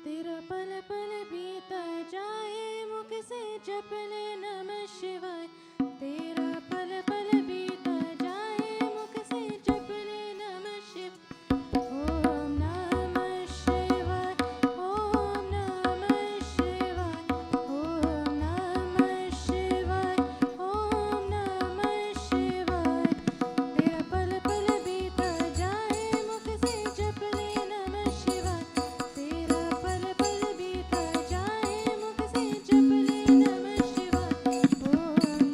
तेरा पल पल बीता जाए मुख से जप ले नमः शिवाय। तेरा पल पल बीता जाए मुख से जप ले नमः शिवाय। ओम नमः शिवाय, ओम नमः शिवाय, ओम नमः शिवाय, ओम नमः शिवाय। तेरा पल पल बीता जाए मुख से जप ले नमः शिवाय। तेरा पल पल बीता जाए मुख से जप ले नमः शिवाय। ओम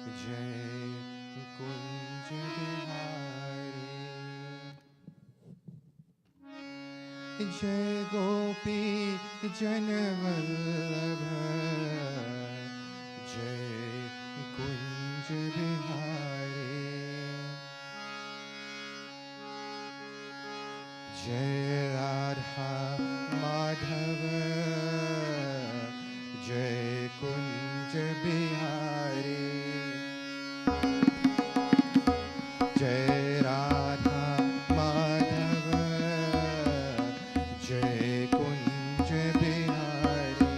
जय कुंज बिहारी। जय गोपी जनवल्लभ जय कुंज बिहारी। जय राधा माधव जय कुंज बिहारी। जय राधा माधव जय कुंज बिहारी।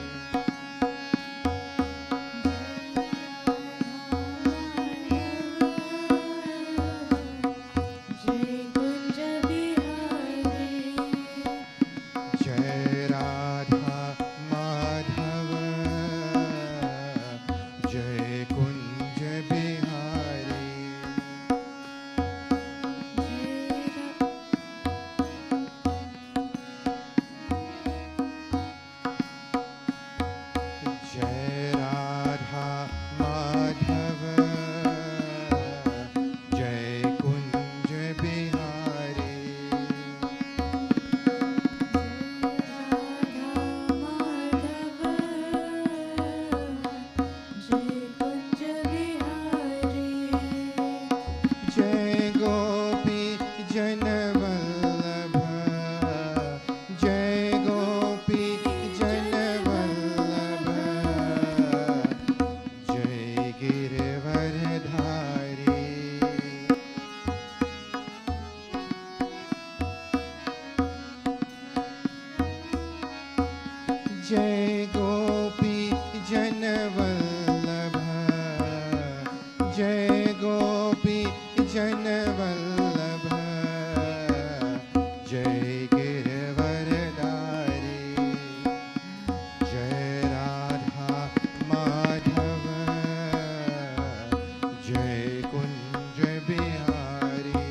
जय कुंज बिहारी। जय राधा माधव जय कुंज बिहारी। जय राधा माधव जय कुंज बिहारी। जय गोपी जनवल्लभ जय गोपी जनवल्लभ जय गिरवरधारी। जय गोपी जनवल्लभ जय गोपी जनवल्लभ जय गिरवरधारी। जय राधा माधव जय कुंज बिहारी।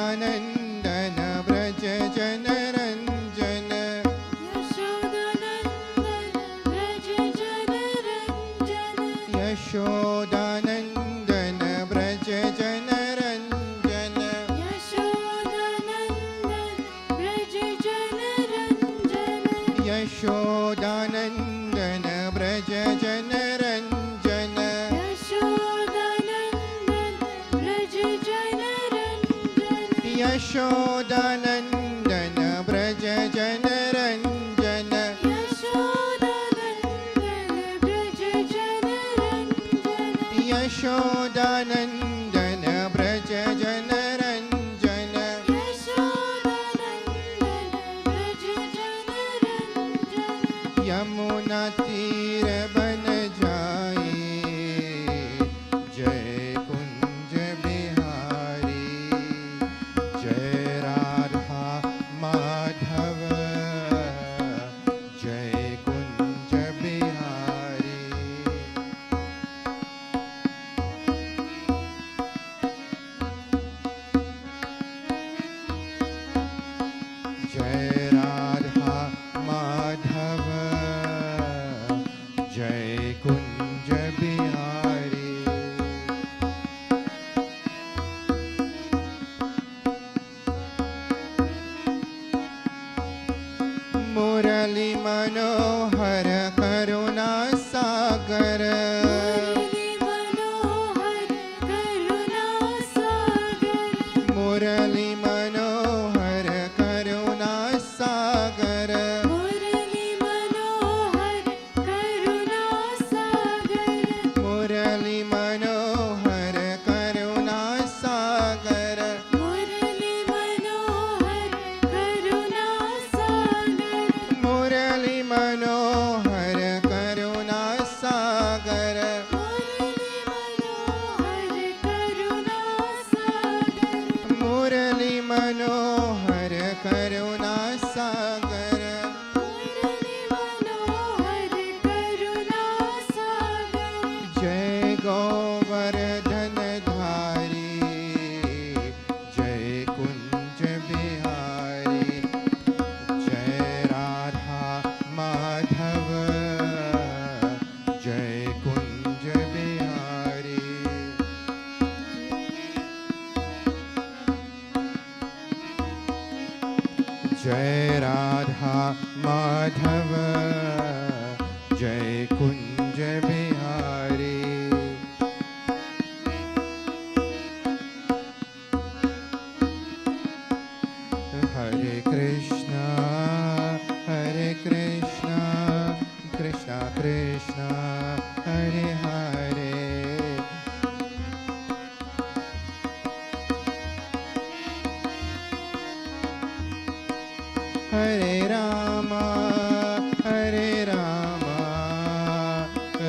यशोदानंदन व्रज जनरंजन यशोदानंदन व्रज जनरंजन। यशोदानंदन व्रज जनरंजन। यशोदानंदन व्रज जनरंजन। यशोदानंदन व्रज जनरंजन। यमुना तीर बन जाए जय कुंज बिहारी। जय राधा माधव जय कुंज बिहारी। जय राधा माधव जय कुंज बिहारी। मुरली मनोहर करुणा सागर मुरली मनोहर करुणा सागर। मुरली मनोहर करुणा सागर। मुरली मनोहर जय राधा माधव जय कुंज बिहारी। हरे कृष्णा कृष्णा कृष्णा हरे हरे। हरे राम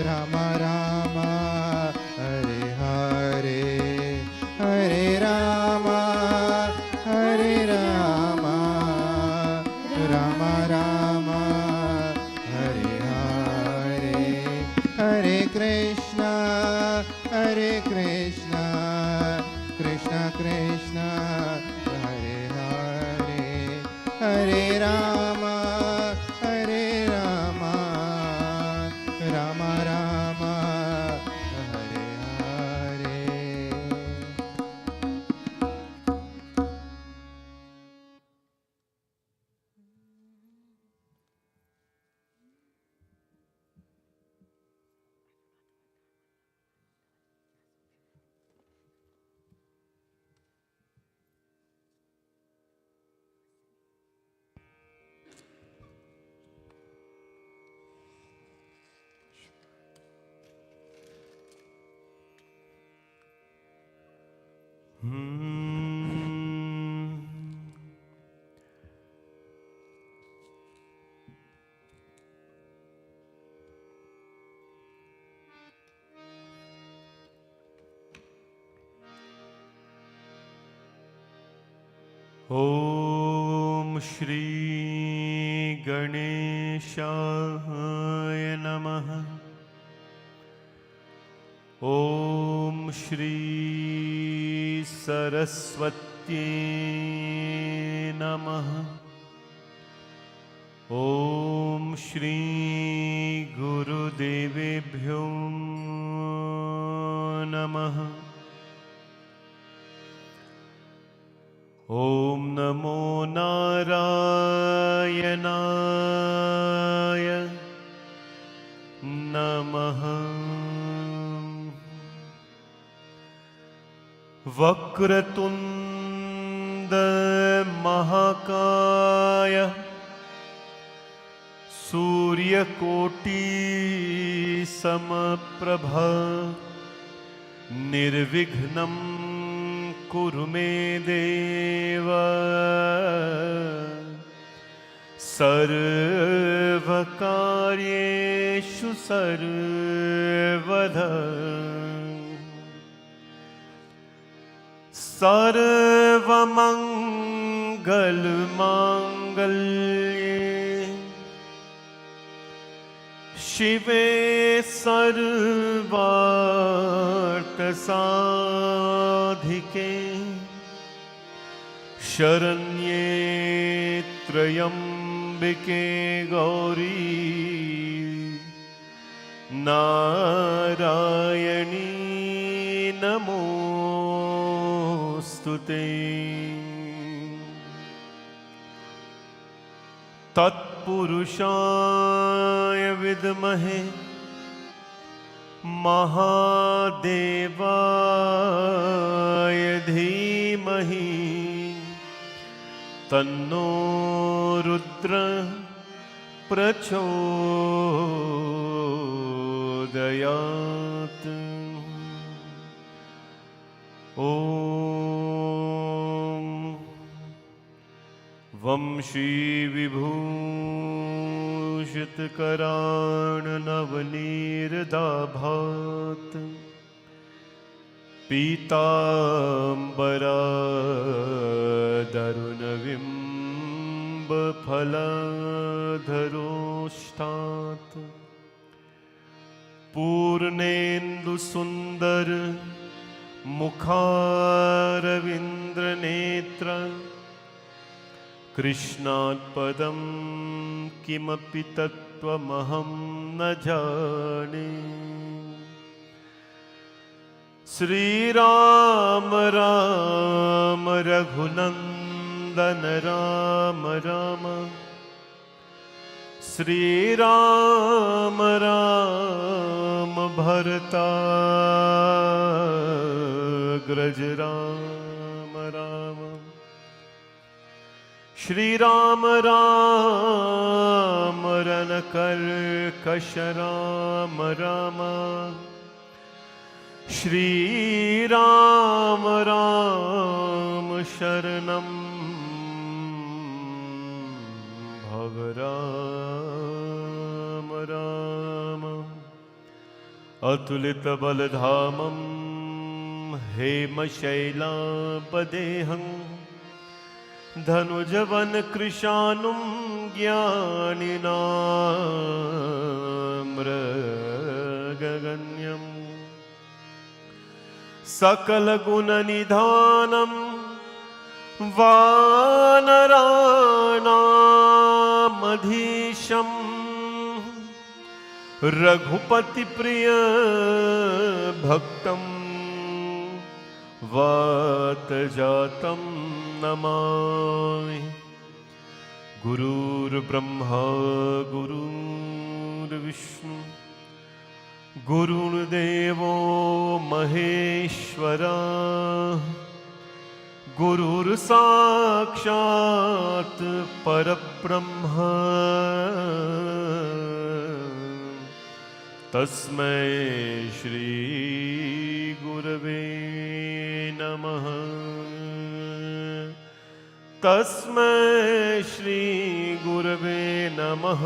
राम राम हरे हरे। हरे राम राम राम हरे हरे। हरे कृष्णा कृष्णा कृष्णा हरे हरे। हरे राम राम राम हरे हरे। ॐ श्री गणेशाय नमः। ॐ श्री सरस्वत्यै नमः। ॐ श्री गुरुदेवेभ्यो नमः। ॐ नमो नारायणाय नमः। वक्रतुण्ड महाकाय सूर्यकोटि समप्रभा निर्विघ्नं कुरु मे देव सर्वकार्येषु सर्वदा सर्वमङ्गलमाङ्गल्ये शिवे सर्वार्थसाधिके शरण्ये त्र्यम्बिके गौरी नारायणी नमोस्तुते। तत्पुरुषाय विद्महे महादेवाय धीमहि तन्नो रुद्र प्रचोदयात्। ॐ वंशी विभूषितकरार्णनवनीरदाभात् पीताम्बरादरुणबिम्बफलधरोष्ठात् पूर्णेन्दुसुन्दर मुखारविन्द्रनेत्र कृष्णात् पदं किमपि तत्त्वमहं न जाने। श्रीराम राम रघुनन्दन नंदन राम राम श्री राम राम भरताग्रज राम राम श्री राम राम रनकर्कश राम राम श्री राम राम शरणं भव राम राम अतुलित बलधामं हेमशैलापदेहं धनुजवन कृशानुं ज्ञानिनामृगगण्यम् सकलगुणनिधानं वानराणामधीशं रघुपतिप्रियभक्तं वातजातं नमामि गुरुर्ब्रह्मा गुरुर्विष्णु गुरुर्देवो महेश्वरा गुरुर्साक्षात् परब्रह्म तस्मै श्री गुरवे नमः तस्मै श्री गुरवे नमः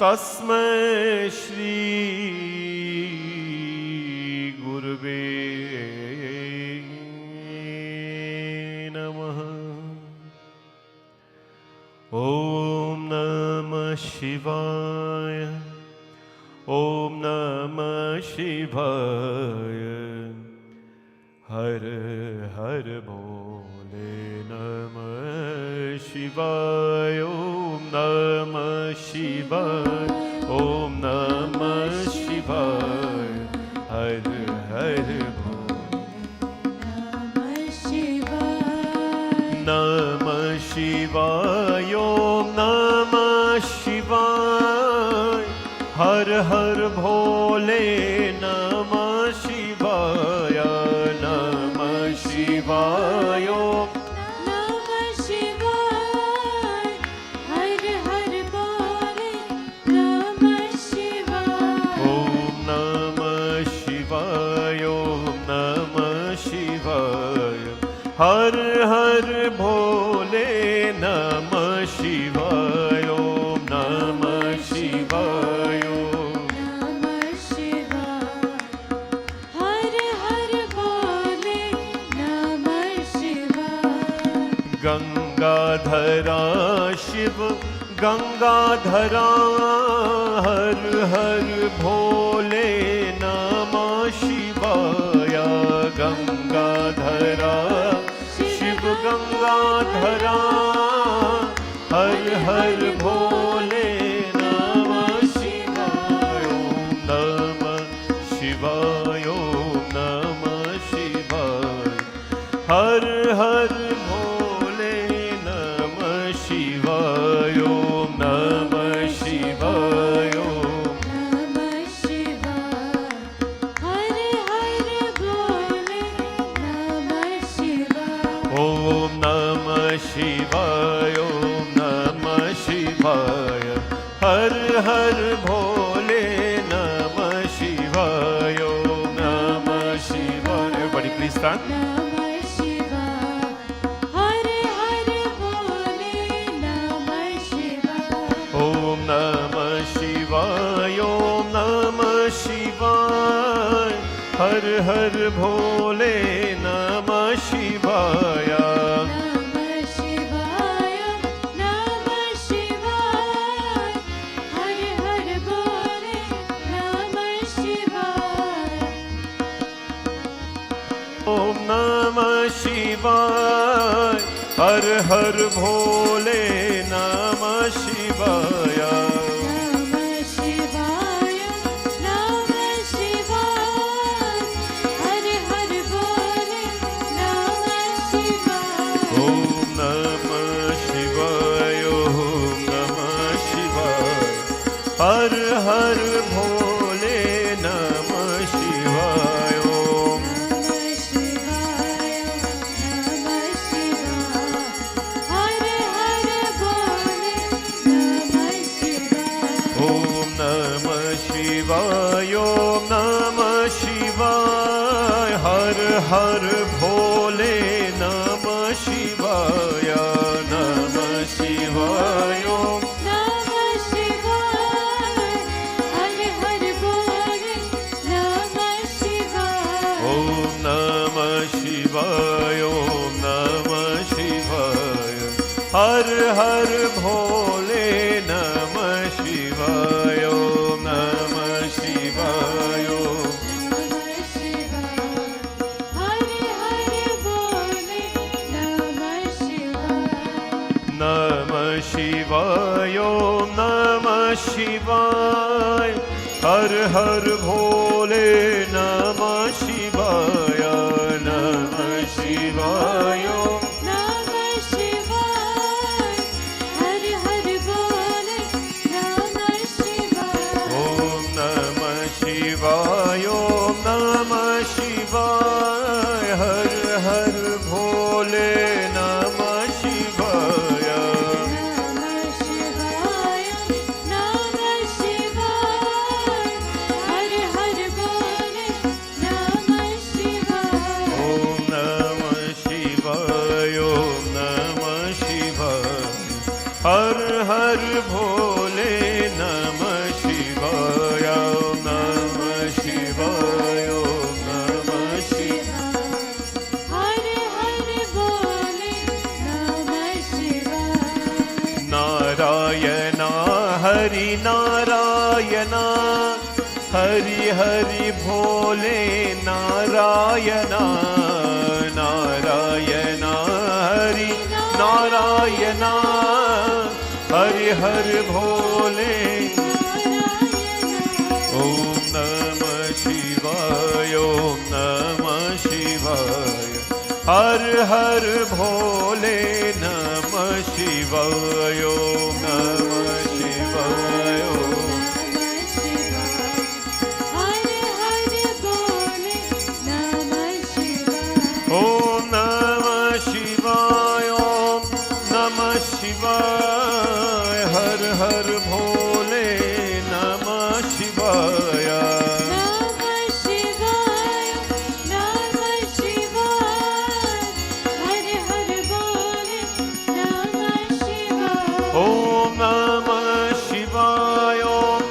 तस्मै श्री गुरवे नमः ॐ नमः शिवाय ॐ नमः शिवाय हर हर भोले नमः शिवाय ॐ नमः शिवाय ॐ नमः शिवाय हर हर नमः शिवाय ॐ नमः शिवाय हर हर भोले नमः शिवाय नमः शिवाय हर हर भोले नमः शिवाय ॐ नमः शिवाय नमः शिवाय हर हर भोले नमः शिवाय गंगाधरा शिव गंगाधरा हर हर भोले नमः शिवाय गंगाधरा गंगाधरा हर हर भोले नमः शिवाय ॐ नमः शिवाय ॐ नमः शिवाय हर हर भोले नमः शिवाय ॐ नमः शिवाय नमः शिवाय हर हर भोले नमः शिवाय ॐ नमः शिवाय ॐ नमः शिवाय हर हर भोले नमः शिवाय ॐ नमः शिवाय बड़ी प्लीज stand नमः शिवाय हर हर भोले नमः शिवाय ॐ नमः शिवाय ॐ नमः शिवाय हर हर भोले नमः शिवाय नमः शिवाय नमः शिवाय हर हर भोले नमः शिवाय ॐ नमः शिवाय हर हर भोले नमः शिवाय नमः शिवाय नमः शिवाय हर हर भोले नमः शिवाय નમઃ શિવાય ઓમ નમઃ શિવાય હર હર ભોલે નમઃ શિવાય ઓમ નમઃ શિવાય ઓમ નમઃ શિવાય હર હર ભોલે નમઃ શિવાય નમઃ શિવાય ઓમ નમઃ શિવાય હર હર ભોલે નમઃ શિવાય ઓમ નમઃ શિવાય ઓમ નમઃ શિવાય હર હર ભોલે નમઃ શિવાય ઓમ નમઃ શિવાય ઓમ નમઃ શિવાય ઓમ નમઃ શિવાય હર હર ભોલે નમઃ શિવાય નમઃ શિવાય ઓમ નમઃ શિવાય હર હર ભોલે નમઃ શિવાય ઓમ નમઃ શિવાય ઓમ નમઃ શિવાય હર હર ભોલે નમઃ શિવાય નમઃ શિવાય નમઃ શિવાય હર હર ભોલે નમઃ શિવાય ઓમ નમઃ શિવાય ઓમ નમઃ શિવાય હર હર ભોલે નમઃ શિવાય ઓમ નમઃ શિવાય ઓમ નમઃ શિવાય હર હર ભોલે નમઃ શિવાય નારાયણ હરિ નારાયણ હરિ હરિ ભોલે નારાયણ નારાયણ હરિ નારાયણ હરિ હરિ ભોલે ઓમ નમઃ શિવાય ઓમ નમઃ શિવાય હર હર ભોલે નમઃ શિવાય ઓમ નમઃ શિવાય ઓમ નમઃ શિવાય હર હર ભોલે નમઃ શિવાય ઓમ નમઃ શિવાય ઓમ નમઃ શિવાય હર હર ભોલે નમઃ શિવાય નમઃ શિવાય નમઃ શિવાય હર હર ભોલે નમઃ શિવાય ઓમ નમઃ શિવાય ઓમ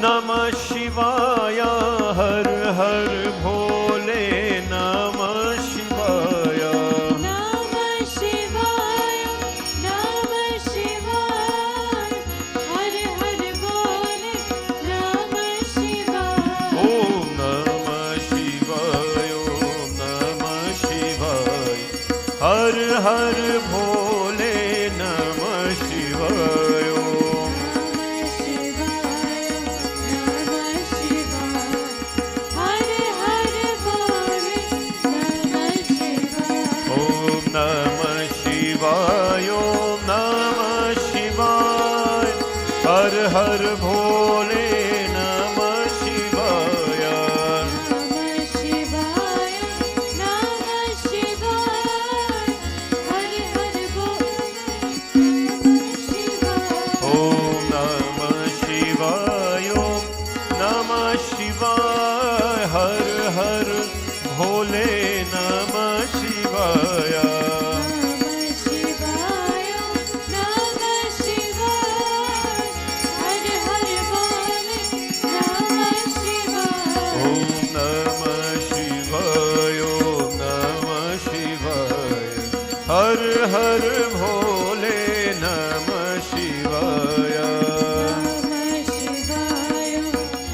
નમઃ શિવાય હર હર ભોલે નમઃ શિવાય નમઃ શિવાય નમઃ શિવાય હર હર ભોલે નમઃ શિવાય ઓમ નમઃ શિવાય ઓમ નમઃ શિવાય હર હર ભોલે નમઃ શિવાય ઓમ નમઃ શિવાય નમઃ શિવાય હર હર ભોલે નમઃ શિવાય ઓમ નમઃ શિવાય ઓમ નમઃ શિવાય હર હર ભોલે નમઃ શિવાય નમઃ શિવાય નમઃ શિવાય હર હર ભોલે નમઃ શિવાય ઓમ નમઃ શિવાય ઓમ નમઃ શિવાય હર હર ભોલે નમઃ શિવાય નમઃ શિવાય નમઃ શિવાય હર હર ભોલે નમઃ શિવાય ઓમ નમઃ શિવાય ઓમ નમઃ શિવાય હર હર ભોલે નમઃ શિવાય નમઃ શિવાય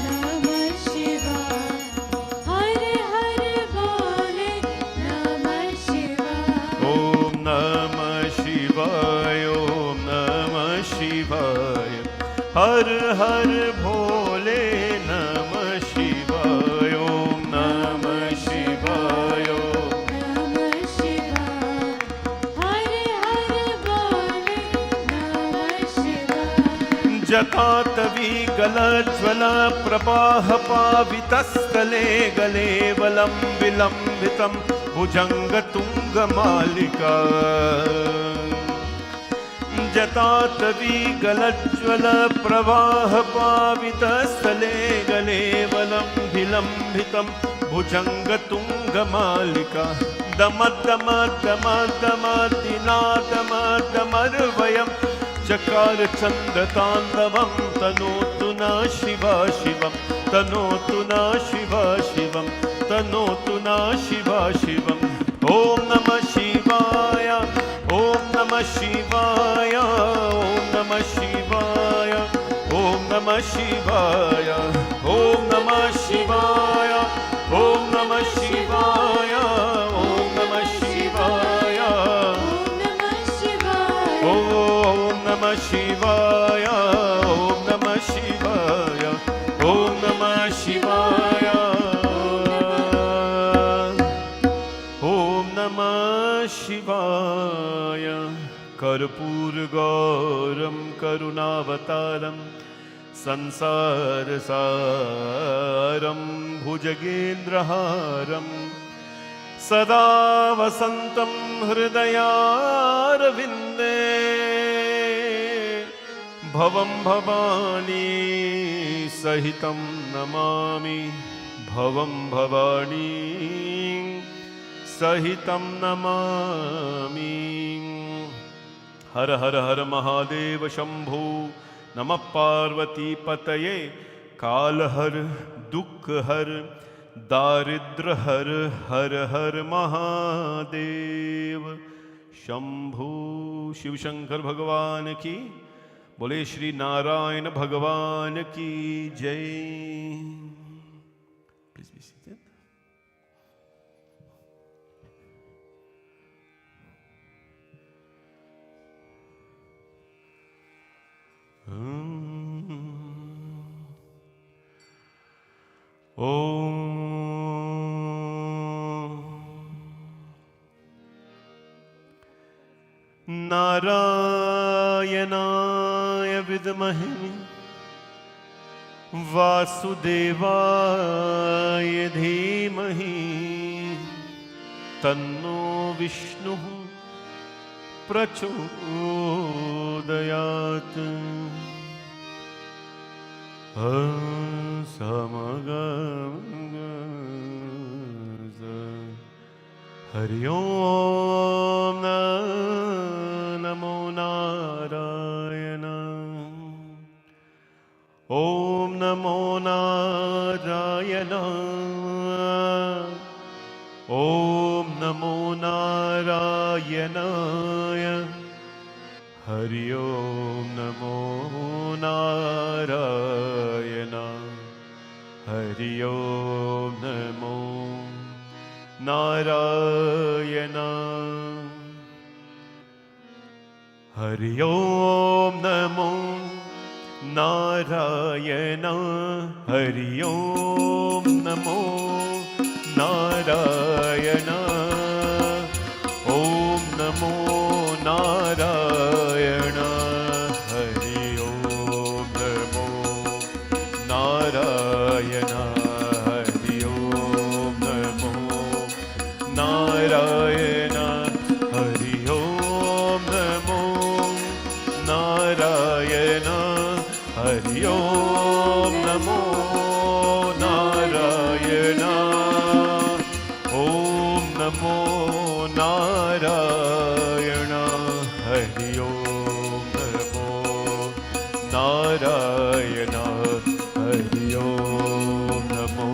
નમઃ શિવાય હર હર ભોલે નમઃ શિવાય ઓમ નમઃ શિવાય ઓમ નમઃ શિવાય હર હર ભોલે નમઃ શિવાય ઓમ નમઃ શિવાય ઓમ નમઃ શિવાય હર હર जतातवीगलज्ज्वल प्रपाह पावितस्थले गले विलम्बितं भुजङ्गतुङ्गमालिका जतातवीगलज्ज्वल प्रवाह पावितस्थले गले विलम्बितं भुजङ्गतुङ्गमालिका दमदमदमदमदिनादमदमर्वयम् चकार चन्द्रताण्डवं तनोतु न शिवा शिवं तनोतु न शिवा शिवं तनोतु न शिवा शिवम् ॐ नमः शिवाय ॐ नमः शिवाय ॐ नमः शिवाय ॐ नमः शिवाय ॐ नमः शिवाय ॐ नमः शिवाय ॐ नमः शिवाय ॐ नमः शिवाय ॐ नमः शिवाय ॐ नमः शिवाय ॐ नमः शिवाय कर्पूरगौरं करुणावतारं संसारसारं भुजगेन्द्रहारं सदा वसन्तं हृदयारविन्दे भवं भवानी सहितं नमामि भवं भवानी सहितं नमामि हर हर हर महादेव शंभो नमः पार्वती पतये काल हर दुख हर दारिद्र हर हर हर महादेव शंभो शिव शंकर भगवान की बोले श्री नारायण भगवान की जय। Please be seated. नारायणाय विद्महे वासुदेवाय धीमहि तन्नो विष्णुः प्रचोदयात्। हरि ओम नमो नारायण ओम नमो नारायण ओम नमो नारायणाय हरि ओम नमो नारायण हरि ओम नमो नारायण हरि ओम नमो नारायण हरि ओम नमो नारायण ओम नमो नारायण हरि ओम नमो नारायण हरि ओम नमो नारायण हरि ओम नमो नारायण हरि ओम नमो नारायण ओम नमो नारायण हरि ओम नमो नारायण हरि ओम नमो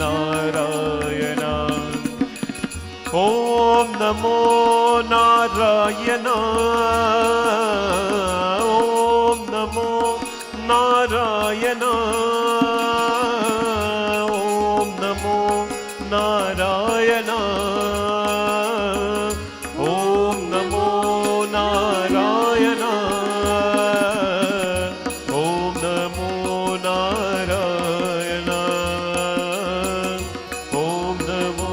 नारायण ओम नमो नारायण ओम नमो नारायण ओम नमो नारायण ओम नमो नारायण ओम नमो नारायण ओम नमो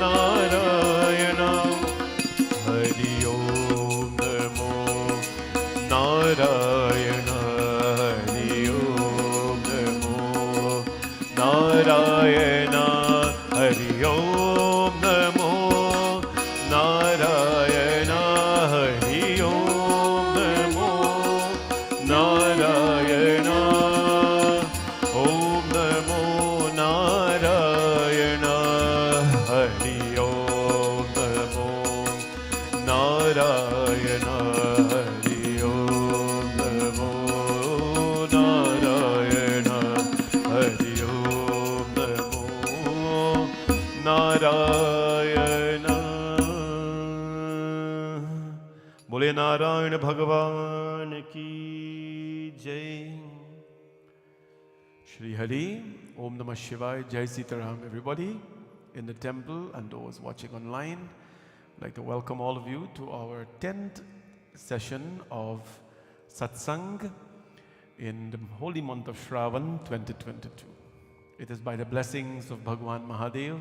नारायण हरि ओम नमो Narayan Hari Om Namo Narayana. Hari Om Namo Narayana. Bole Narayana Bhagavan ki Jai. Shri Hari, Om Namah Shivaya, Jai Sitaram, everybody in the temple and those watching online. I'd like to welcome all of you to our 10th session of Satsang in the holy month of Shravan 2022. It is by the blessings of Bhagwan Mahadev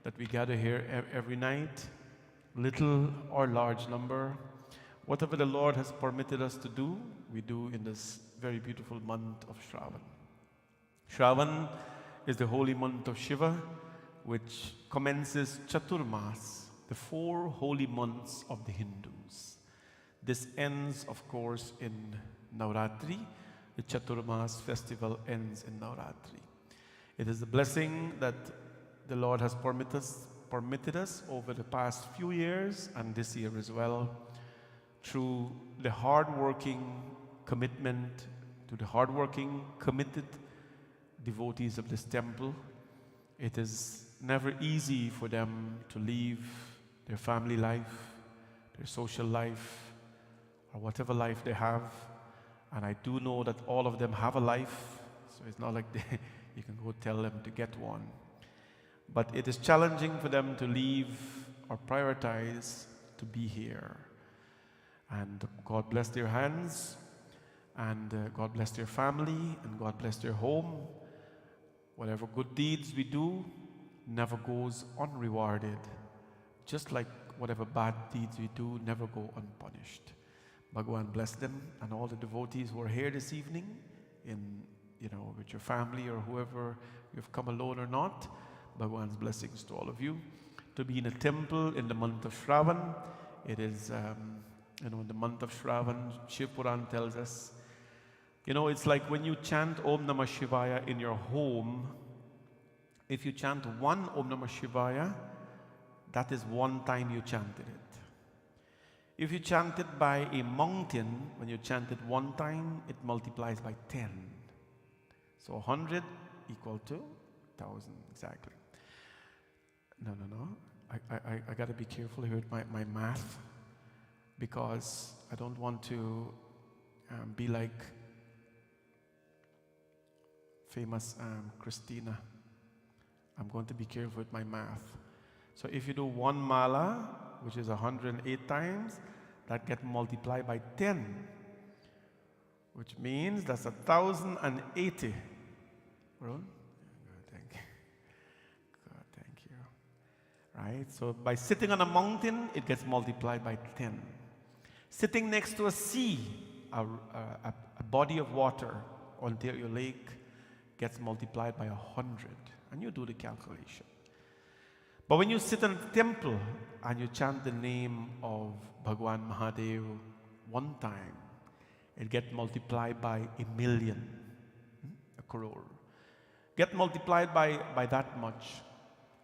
that we gather here every night, little or large number. Whatever the Lord has permitted us to do, we do in this very beautiful month of Shravan. Shravan is the holy month of Shiva, which commences Chaturmas, the 4 holy months of the Hindus. This ends, of course, in Navratri. The Chaturmas festival ends in Navratri. It is the blessing that the Lord has permitted us over the past few years and this year as well, through the hard-working commitment, to the hard-working, committed devotees of this temple. It is never easy for them to leave their family life, their social life, or whatever life they have. And I do know that all of them have a life, so it's not like you can go tell them to get one. But it is challenging for them to leave or prioritize to be here. And God bless their hands, and God bless their family, and God bless their home. Whatever good deeds we do never goes unrewarded, just like whatever bad deeds we do never go unpunished. Bhagwan bless them and all the devotees who are here this evening, with your family or whoever you've come alone or not. Bhagwan's blessings to all of you. To be in a temple in the month of Shravan, it is, in the month of Shravan, Shiv Puran tells us, it's like when you chant Om Namah Shivaya in your home. If you chant one Om Namah Shivaya, that is one time you chanted it. If you chant it by a mountain, when you chant it one time, it multiplies by 10. So 100 equal to 1,000, exactly. No. I got to be careful here with my math, because I don't want to be like famous Christina. I'm going to be careful with my math. So if you do one mala, which is 108 times, that gets multiplied by 10, which means that's 1,080. God, thank you. Right? So by sitting on a mountain, it gets multiplied by 10. Sitting next to a sea, a body of water, Ontario Lake, gets multiplied by 100, and you do the calculation. But when you sit in a temple and you chant the name of Bhagwan Mahadev one time, it gets multiplied by 1,000,000, a crore. Get multiplied by that much.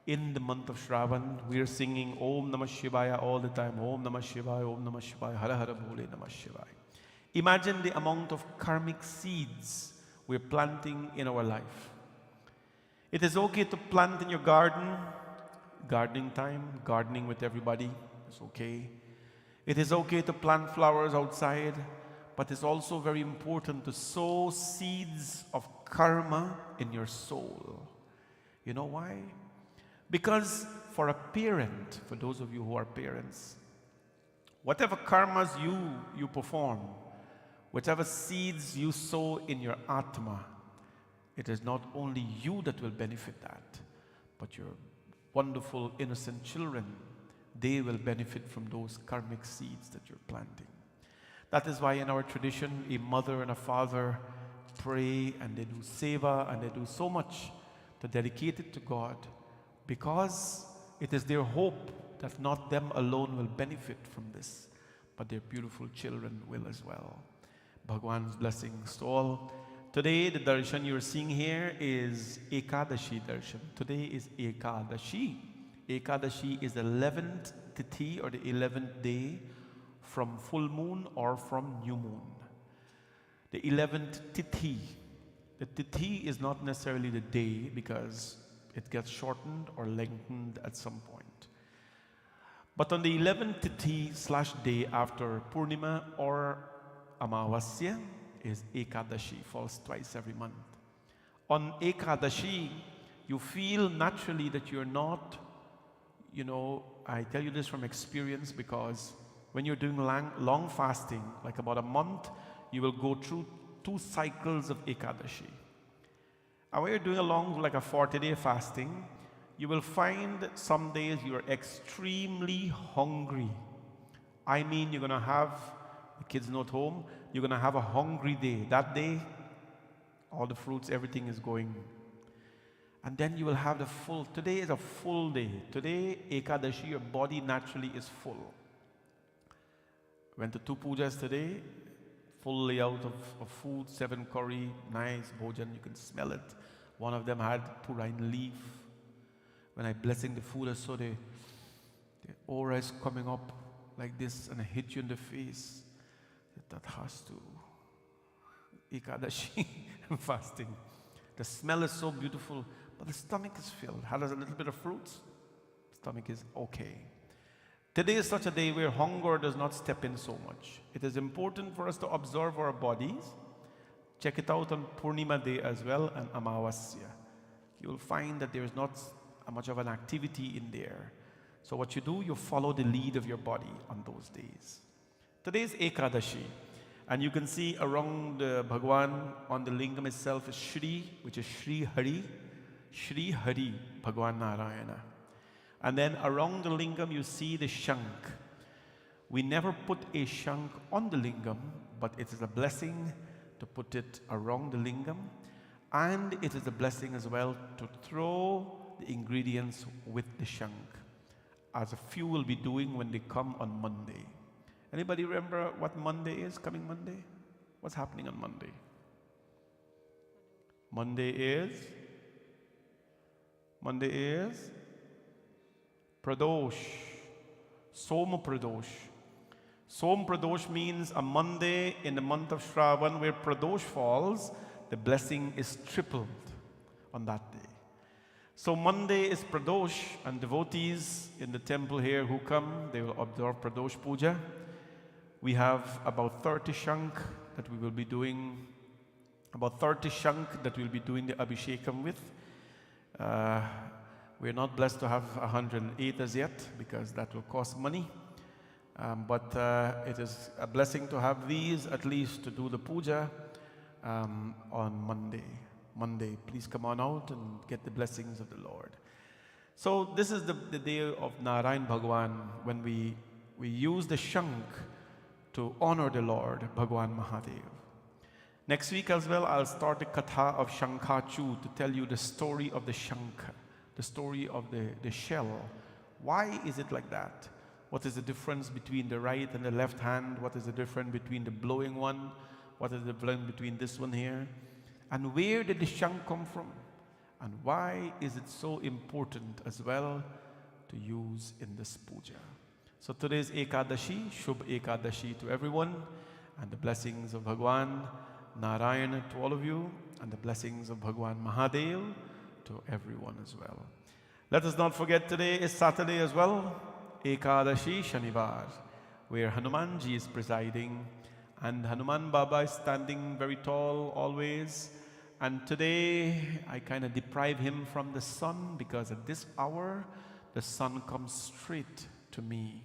In the month of Shravan, we are singing Om Namah Shivaya all the time. Om Namah Shivaya, Om Namah Shivaya, Hara Hara Bhole Namah Shivaya. Imagine the amount of karmic seeds we're planting in our life. It is okay to plant in your garden, gardening time, gardening with everybody, it's okay. It is okay to plant flowers outside, but it's also very important to sow seeds of karma in your soul. You know why? Because for a parent, for those of you who are parents, whatever karmas you perform, whatever seeds you sow in your Atma, it is not only you that will benefit that, but your wonderful innocent children, they will benefit from those karmic seeds that you're planting. That is why in our tradition, a mother and a father pray and they do seva and they do so much to dedicate it to God, because it is their hope that not them alone will benefit from this, but their beautiful children will as well. Bhagwan's blessings to all. Today, the darshan you're seeing here is Ekadashi darshan. Today is Ekadashi. Ekadashi is the 11th tithi or the 11th day from full moon or from new moon. The 11th Tithi. The Tithi is not necessarily the day because it gets shortened or lengthened at some point. But on the 11th Tithi / day after Purnima or Amavasya is Ekadashi, falls twice every month. On Ekadashi, you feel naturally that you're not, I tell you this from experience because when you're doing long fasting, like about a month, you will go through 2 cycles of Ekadashi. And when you're doing like a 40-day fasting, you will find some days you're extremely hungry. I mean, you're going to have, the kids not home, you're going to have a hungry day. That day, all the fruits, everything is going. And then you will have today is a full day. Today, Ekadashi, your body naturally is full. Went to 2 pujas today, full layout of food, 7 curry, nice bhojan, you can smell it. One of them had purine leaf. When I blessing the food, I saw the aura is coming up like this and I hit you in the face. That has to Ekadashi fasting. The smell is so beautiful, but the stomach is filled. Has a little bit of fruits, stomach is okay. Today is such a day where hunger does not step in so much. It is important for us to observe our bodies. Check it out on Purnima day as well and Amavasya. You will find that there is not much of an activity in there. So what you do, you follow the lead of your body on those days. Today is Ekadashi. And you can see around Bhagwan on the lingam itself is Shri, which is Shri Hari. Shri Hari, Bhagwan Narayana. And then around the lingam you see the Shank. We never put a Shank on the lingam, but it is a blessing to put it around the lingam. And it is a blessing as well to throw the ingredients with the Shank, as a few will be doing when they come on Monday. Anybody remember what Monday is, coming Monday? What's happening on Monday? Monday is Pradosh, Soma Pradosh. Som Pradosh means a Monday in the month of Shravan where Pradosh falls, the blessing is tripled on that day. So Monday is Pradosh, and devotees in the temple here who come, they will observe Pradosh Puja. We have about 30 Shank that we will be doing, the Abhishekam with. We're not blessed to have 108 as yet because that will cost money. But it is a blessing to have these at least to do the puja on Monday. Monday, please come on out and get the blessings of the Lord. So this is the day of Narayan Bhagwan when we use the Shank to honor the Lord, Bhagwan Mahadev. Next week as well, I'll start the Katha of Shankachu to tell you the story of the Shanka, the story of the shell. Why is it like that? What is the difference between the right and the left hand? What is the difference between the blowing one? What is the difference between this one here? And where did the Shank come from? And why is it so important as well to use in this puja? So today is Ekadashi, Shubh Ekadashi to everyone, and the blessings of Bhagwan Narayana to all of you, and the blessings of Bhagwan Mahadev to everyone as well. Let us not forget today is Saturday as well, Ekadashi Shanivar, where Hanumanji is presiding, and Hanuman Baba is standing very tall always. And today I kind of deprive him from the sun because at this hour the sun comes straight to me.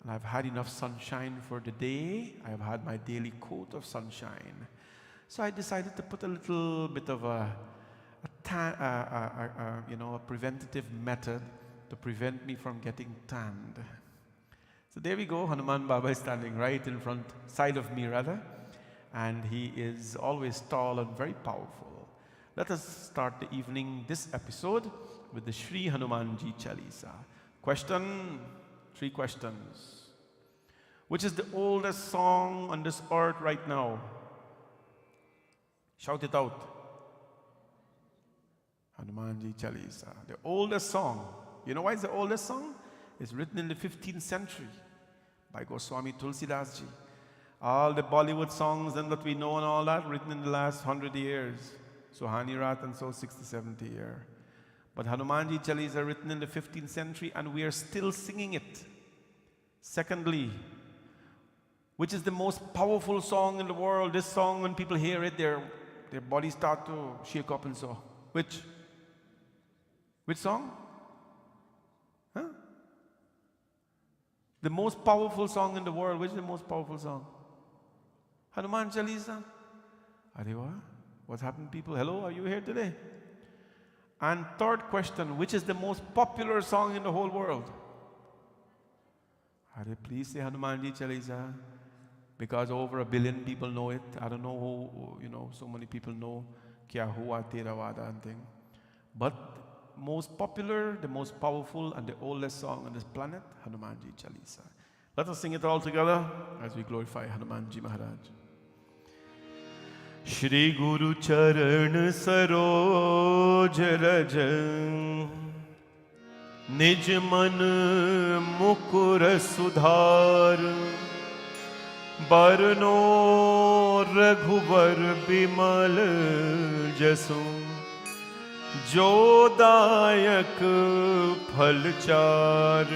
And I've had enough sunshine for the day. I have had my daily coat of sunshine. So I decided to put a little bit of a preventative method to prevent me from getting tanned. So there we go. Hanuman Baba is standing right in front, side of me rather. And he is always tall and very powerful. Let us start the evening, this episode, with the Shri Hanuman Chalisa. Question, 3 questions. Which is the oldest song on this earth right now? Shout it out. Hanuman Chalisa. The oldest song. You know why it's the oldest song? It's written in the 15th century by Goswami Tulsidas ji. All the Bollywood songs and that we know and all that written in the last 100 years. Suhani Rat and so 60, 70 year. But Hanuman Chalisa written in the 15th century and we are still singing it. Secondly, which is the most powerful song in the world? This song, when people hear it, their bodies start to shake up and so. Which song? Huh? The most powerful song in the world. Which is the most powerful song? Hanuman Chalisa. Ariwa, what's happened, people? Hello, are you here today? And third question, which is the most popular song in the whole world? Are please say Hanuman Chalisa, because over 1 billion people know it. I don't know who, so many people know Kya Hua Tera Vada and thing. But most popular, the most powerful, and the oldest song on this planet, Hanuman Chalisa. Let us sing it all together as we glorify Hanuman Ji Maharaj. Shri Guru Charan Saroj Raj Nij Man Mukur Sudhar Barno Raghuvar Bimal Jasu Jodayak Phalchar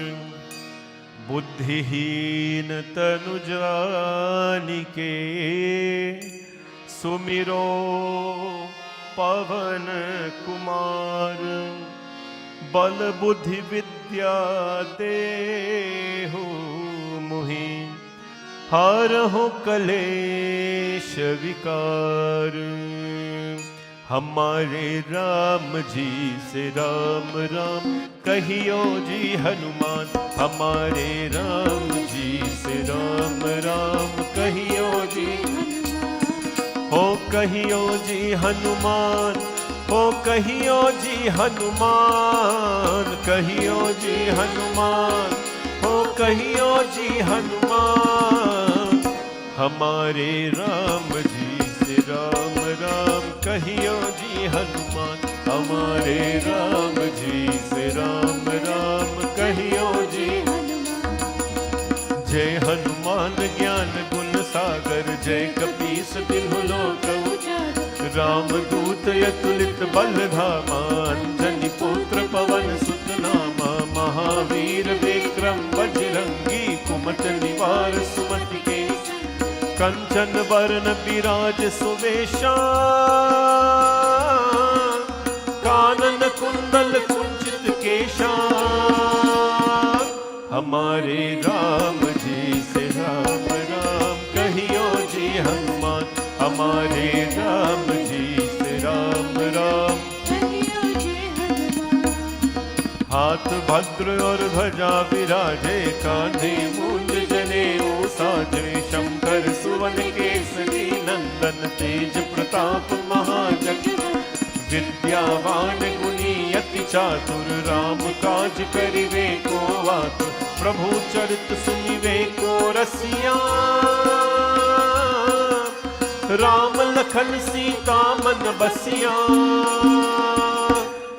Buddhihin Tanujanike Sumiro Pavan Kumar Bal Buddhi Vidya Dehu Muhi Haraho Kalesh Vikar हमारे राम जी से राम राम कहियो जी हनुमान हमारे राम जी से राम राम कहियो जी हो कहियो जी हनुमान हो कहियो जी हनुमान कहियो जी हनुमान हो कहियो जी हनुमान हमारे राम जी से राम राम कहियो जी हनुमान हमारे राम जी से राम राम कहियो जी जय हनुमान ज्ञान गुण सागर जय कपीस तिन्हु लोक उजागर राम दूत अतुलित बल धामा अंजनी पुत्र पवन सुत नामा महावीर विक्रम बजरंगी कुमत निवार सुमति के कंचन वरण विराज सुवेशा कानन कुंडल कुंचित केशा हमारे राम जी से राम राम कहियो जी हनुमान हमारे राम जी से राम राम कहियो जी हनुमान हाथ भद्र और ध्वजा विराजे कांधे मूंज जनेऊ साजे शंकर सुवन केसरी नंदन तेज प्रताप महाजग विद्यावान गुणी अति चातुर राम काज करिवे को आतुर प्रभु चरित सुनिवे को रसिया राम लखन सीता मन बसिया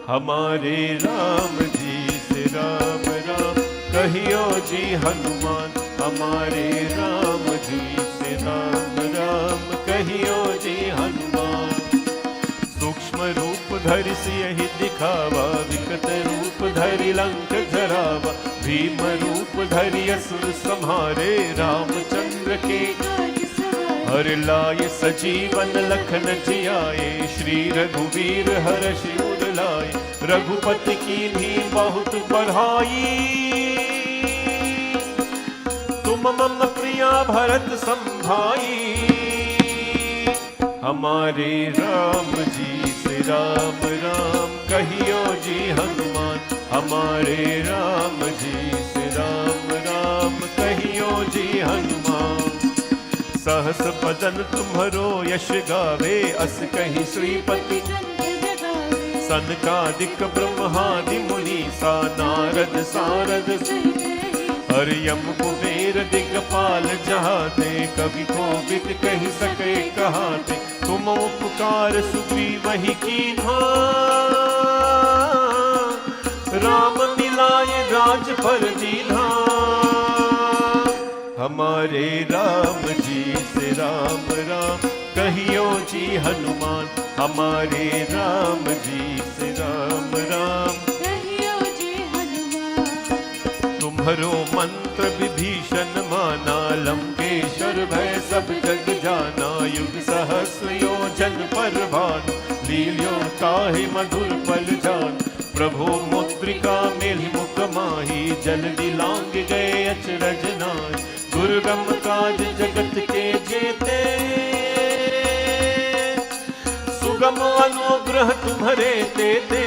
हमारे राम जी से राम राम कहियो जी हनुमान हमारे राम जी से राम राम कहियो जी हनुमान सूक्ष्म रूप धरि सियहि दिखावा विकट रूप धरि लंक जरावा भीम रूप धरि असुर संहारे रामचंद्र के हर लाय सजीवन लखन जियाए श्री रघुवीर हर्षि उर लाए रघुपति कीन्ही बहुत बढ़ाई तुम मम प्रिया भरत संभाई हमारे राम जी से राम राम कहियो जी हनुमान हमारे राम जी से राम राम कहियो जी हनुमान सहस बदन तुम्हरो यश गावे अस कहीं श्रीपति सनकादिक ब्रह्मादि मुनीसा नारद सारद हरियम कुबेर दिगपाल जहाते कवि कोविद कहि सके कहाते तुम उपकार सुग्रीवहि कीन्हा राम मिलाए राज पर दीन्हा हमारे राम जी से राम राम कहियो जी हनुमान, हमारे राम जी से राम राम कहियो जी हनुमान। तुम्हारो मंत्र विभीषण माना, लंकेश्वर भय सब जग जाना। युग सहस्र योजन पर भान, लील्यो ताहि मधुर पल जान। प्रभु मुद्रिका मेलि मुख माही, जल्दी लांग गए अचरज नाहि। दुर्गम काज जगत के जेते, सुगम अनुग्रह तुम्हारे तेते।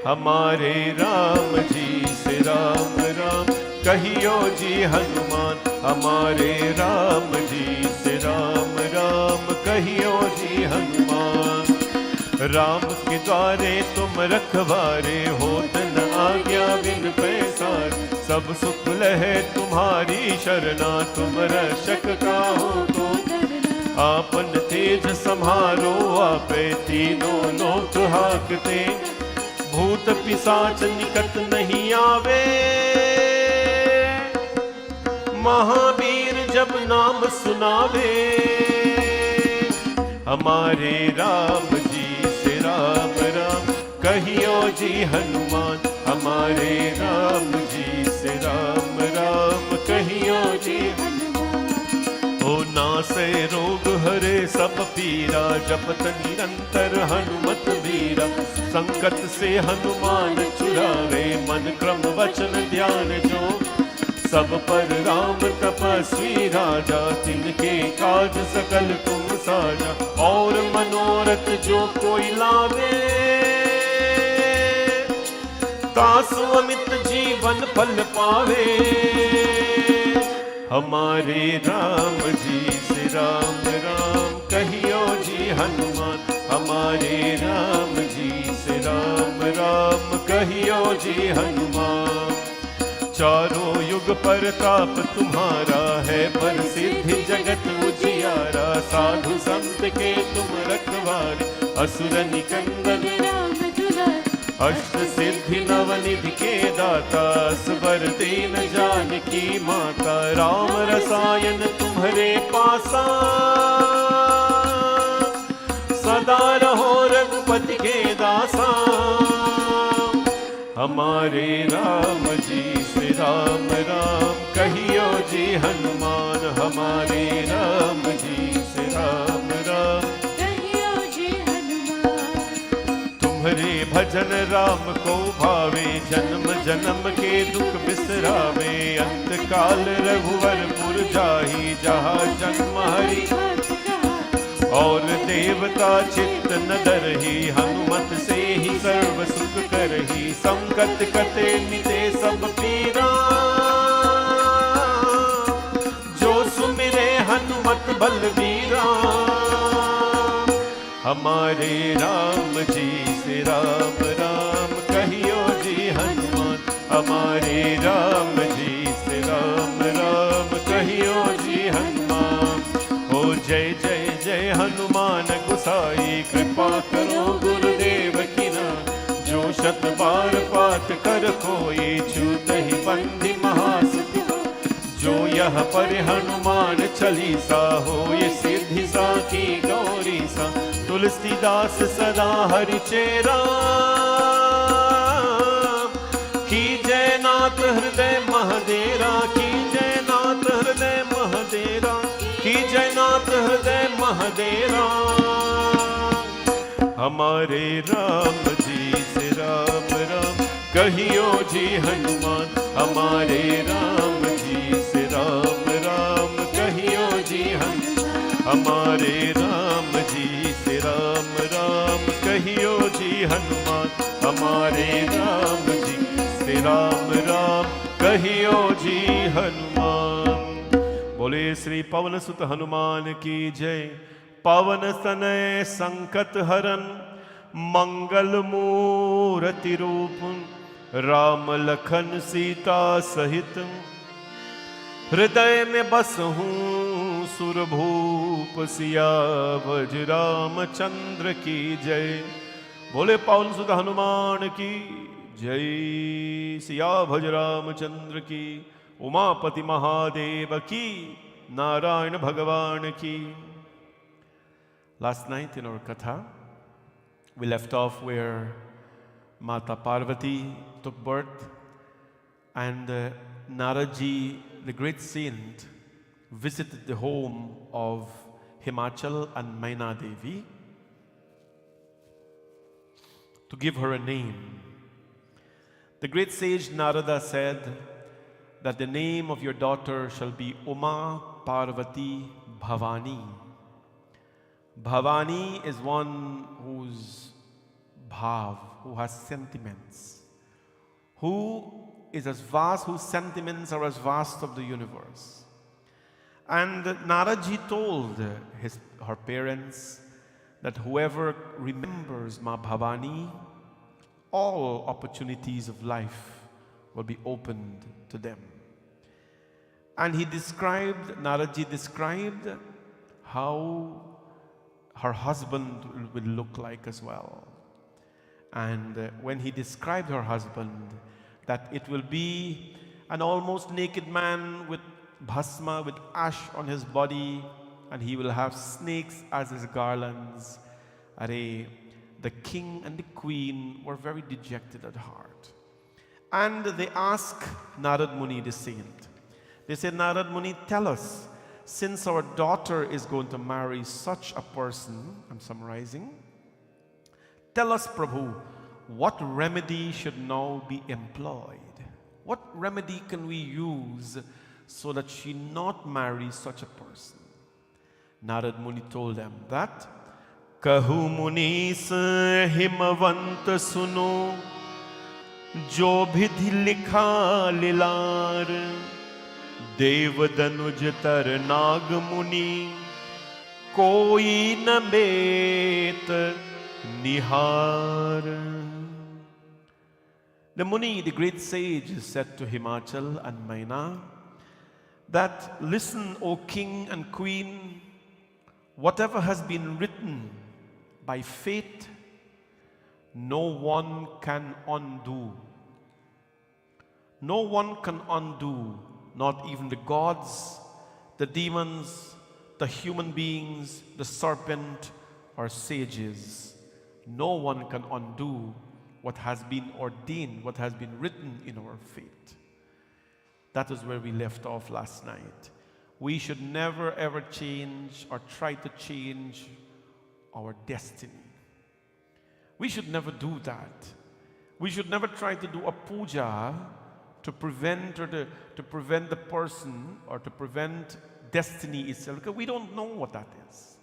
हमारे राम जी से राम राम कहियो जी हनुमान, हमारे राम जी से राम राम कहियो जी हनुमान। राम के द्वारे तुम रखवारे, होत न आज्ञा बिन पैसार। सब सुख लहे तुम्हारी शरणा, तुम रक्षक काहू को करना। आपन तेज समारो आपे, तीनों लोक हाकते। भूत पिशाच निकट नहीं आवे, महावीर जब नाम सुनावे। हमारे राम जी से राम राम कहियो जी हनुमान, हमारे राम जी से राम राम कहियो जी हनुमान। हो नासे रोग हरे सब पीरा, जपत निरंतर हनुमत वीरा। संकट से हनुमान छुड़ावे, मन क्रम वचन ध्यान जो। सब पर राम तपस्वी राजा, तिनके काज सकल तुम साजा। और मनोरथ जो कोई लावे, तासु अमित जीवन फल पावे। हमारे राम जी से राम राम कहियो जी हनुमान, हमारे राम जी से राम राम कहियो जी हनुमान। चारों युग परताप तुम्हारा है, पर सिद्धि जगत उजियारा। साधु संत के तुम रखवार, असुर निकंदन राम दुलार। अष्ट सिद्धि नवनिधि के दाता, स्वर दीन जानकी माता। राम रसायन तुम्हारे पासा, सदा रहो रघुपति के दासा। हमारे राम जी से राम राम कहियो जी हनुमान, हमारे राम जी से राम राम कहियो जी हनुमान। तुम्हारे भजन राम को भावे, जन्म जन्म के दुख बिसरावे। अंत काल रघुवर पुर जाहि, जहाँ जन्म हरि भक्त कहा। और देवता चित्त न डरहि। हनुमत से ही सर्व सुख करहि, संकट कटे मिटे सब पीरा। जो सुमिरे हनुमत बलबीरा। हमारे राम जी से राम राम कहियो जी हनुमान, हमारे राम जी से राम राम कहियो जी हनुमान। हो जय जय जय हनुमान गोसाई, कृपा करो गुरुदेव की ना। जो शत बार पाठ कर कोई, छूट ही बंदी महासुख हो। जो यह पर हनुमान चालीसा, हो ये सिद्धि सा की गौरी सा। तुलसीदास सदा हरि चेरा, की जय नाथ हृदय महदेरा। की जय नाथ हृदय महदेरा, की जय नाथ हृदय महदेरा। हमारे राम जी से राम राम कहियो जी हनुमान, हमारे राम जी से राम राम कहियो जी हनुमान। हमारे राम जी से राम राम कहियो जी हनुमान, हमारे राम जी से राम राम कहियो जी हनुमान। बोले श्री पवन सुत हनुमान की जय। पवन तनय संकट हरन, मंगल मूर्ति रूप। राम लखन सीता सहित, हृदय में बसहूँ सुरभूप। सियावर रामचंद्र की जय। बोले पवन सुत हनुमान की जय। सियावर रामचंद्र की Umapati Mahadeva ki, Narayana Bhagavan ki. Last night in our Katha, we left off where Mata Parvati took birth and Naraji, the great saint, visited the home of Himachal and Maina Devi to give her a name. The great sage Narada said that the name of your daughter shall be Uma Parvati Bhavani. Bhavani is one who's bhav, who has sentiments, who is as vast, whose sentiments are as vast of the universe. And Naraji told her parents that whoever remembers Ma Bhavani, all opportunities of life will be opened to them. And Naraji described how her husband will look like as well. And when he described her husband, that it will be an almost naked man with bhasma, with ash on his body, and he will have snakes as his garlands. The king and the queen were very dejected at heart. And they asked Narad Muni, the saint. They said, Narad Muni, tell us, since our daughter is going to marry such a person, I'm summarizing, tell us, Prabhu, what remedy should now be employed? What remedy can we use so that she not marry such a person? Narad Muni told them that, Kahu Munis Himavant Suno, Jo Bidhi Likha Lilar, Dev Danuj Tar Nag Muni, Koi na bet Nihar. The Muni, the great sage, said to Himachal and Maina that, listen, O king and queen, whatever has been written by fate, no one can undo. No one can undo, not even the gods, the demons, the human beings, the serpent, or sages. No one can undo what has been ordained, what has been written in our fate. That is where we left off last night. We should never ever change or try to change our destiny. We should never do that. We should never try to do a puja to prevent the person or to prevent destiny itself, because we don't know what that is.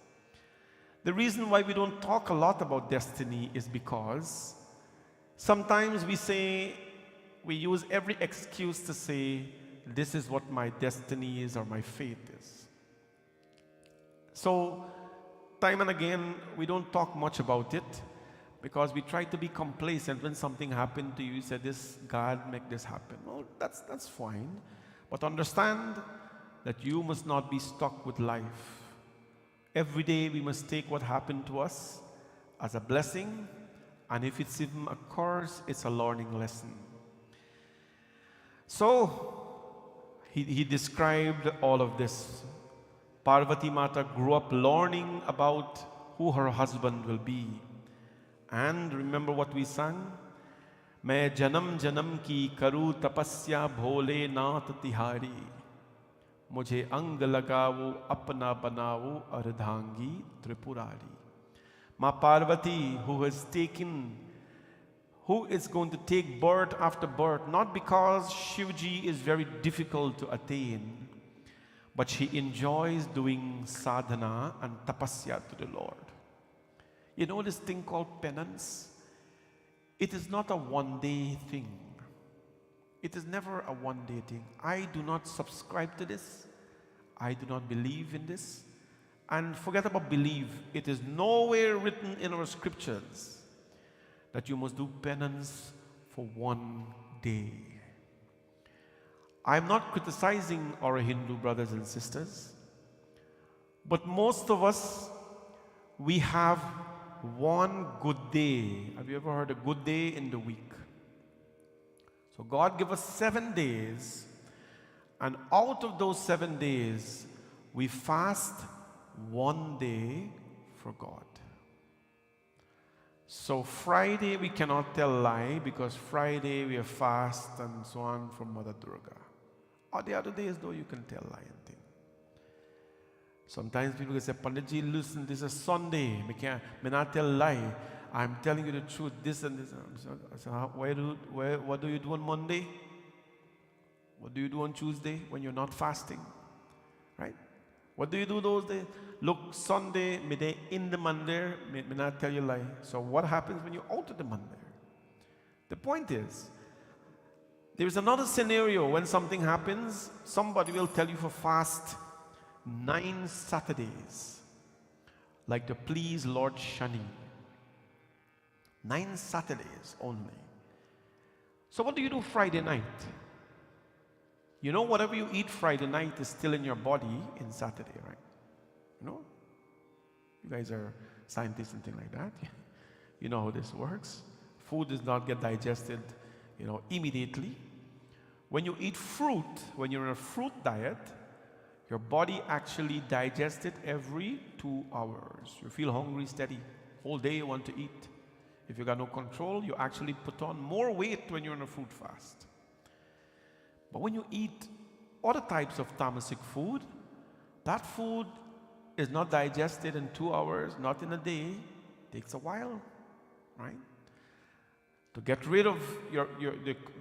The reason why we don't talk a lot about destiny is because sometimes we use every excuse to say, this is what my destiny is or my fate is. So, time and again, we don't talk much about it because we try to be complacent. When something happened to you, you say, this, God make this happen. Well, that's fine. But understand that you must not be stuck with life. Every day we must take what happened to us as a blessing, and if it's even a curse, it's a learning lesson. So, he described all of this. Parvati Mata grew up learning about who her husband will be. And remember what we sang? Main janam janam ki karu tapasya bhole nath tihari. Mujhe ang lagao apna banao ardhangi tripurari. Ma Parvati, who is going to take birth after birth, not because Shivji is very difficult to attain, but she enjoys doing sadhana and tapasya to the Lord. You know this thing called penance? It is not a one-day thing. It is never a one-day thing. I do not subscribe to this. I do not believe in this. And forget about believe. It is nowhere written in our scriptures that you must do penance for one day. I'm not criticizing our Hindu brothers and sisters, but most of us, we have one good day. Have you ever heard a good day in the week? So God gave us 7 days, And out of those 7 days, we fast 1 day for God. So Friday we cannot tell lie because Friday we are fast and so on for Mother Durga. Or the other days though you can tell lie and thing. Sometimes people can say, Panditji, listen, this is Sunday. Me not tell lie. I'm telling you the truth, this and this. I said, what do you do on Monday? What do you do on Tuesday when you're not fasting? Right? What do you do those days? Look, Sunday, me day in the mandir, me not tell you lie. So what happens when you're out of the mandir? The point is, there's another scenario when something happens, somebody will tell you for fast 9 Saturdays, like the Please Lord Shani. 9 Saturdays only. So what do you do Friday night? You know, whatever you eat Friday night is still in your body in Saturday, right? You know? You guys are scientists and things like that. You know how this works. Food does not get digested, immediately. When you eat fruit, when you're on a fruit diet, your body actually digests it every 2 hours. You feel hungry steady. Whole day you want to eat. If you got no control, you actually put on more weight when you're on a fruit fast. But when you eat other types of tamasic food, that food is not digested in 2 hours, not in a day. It takes a while, right? To get rid of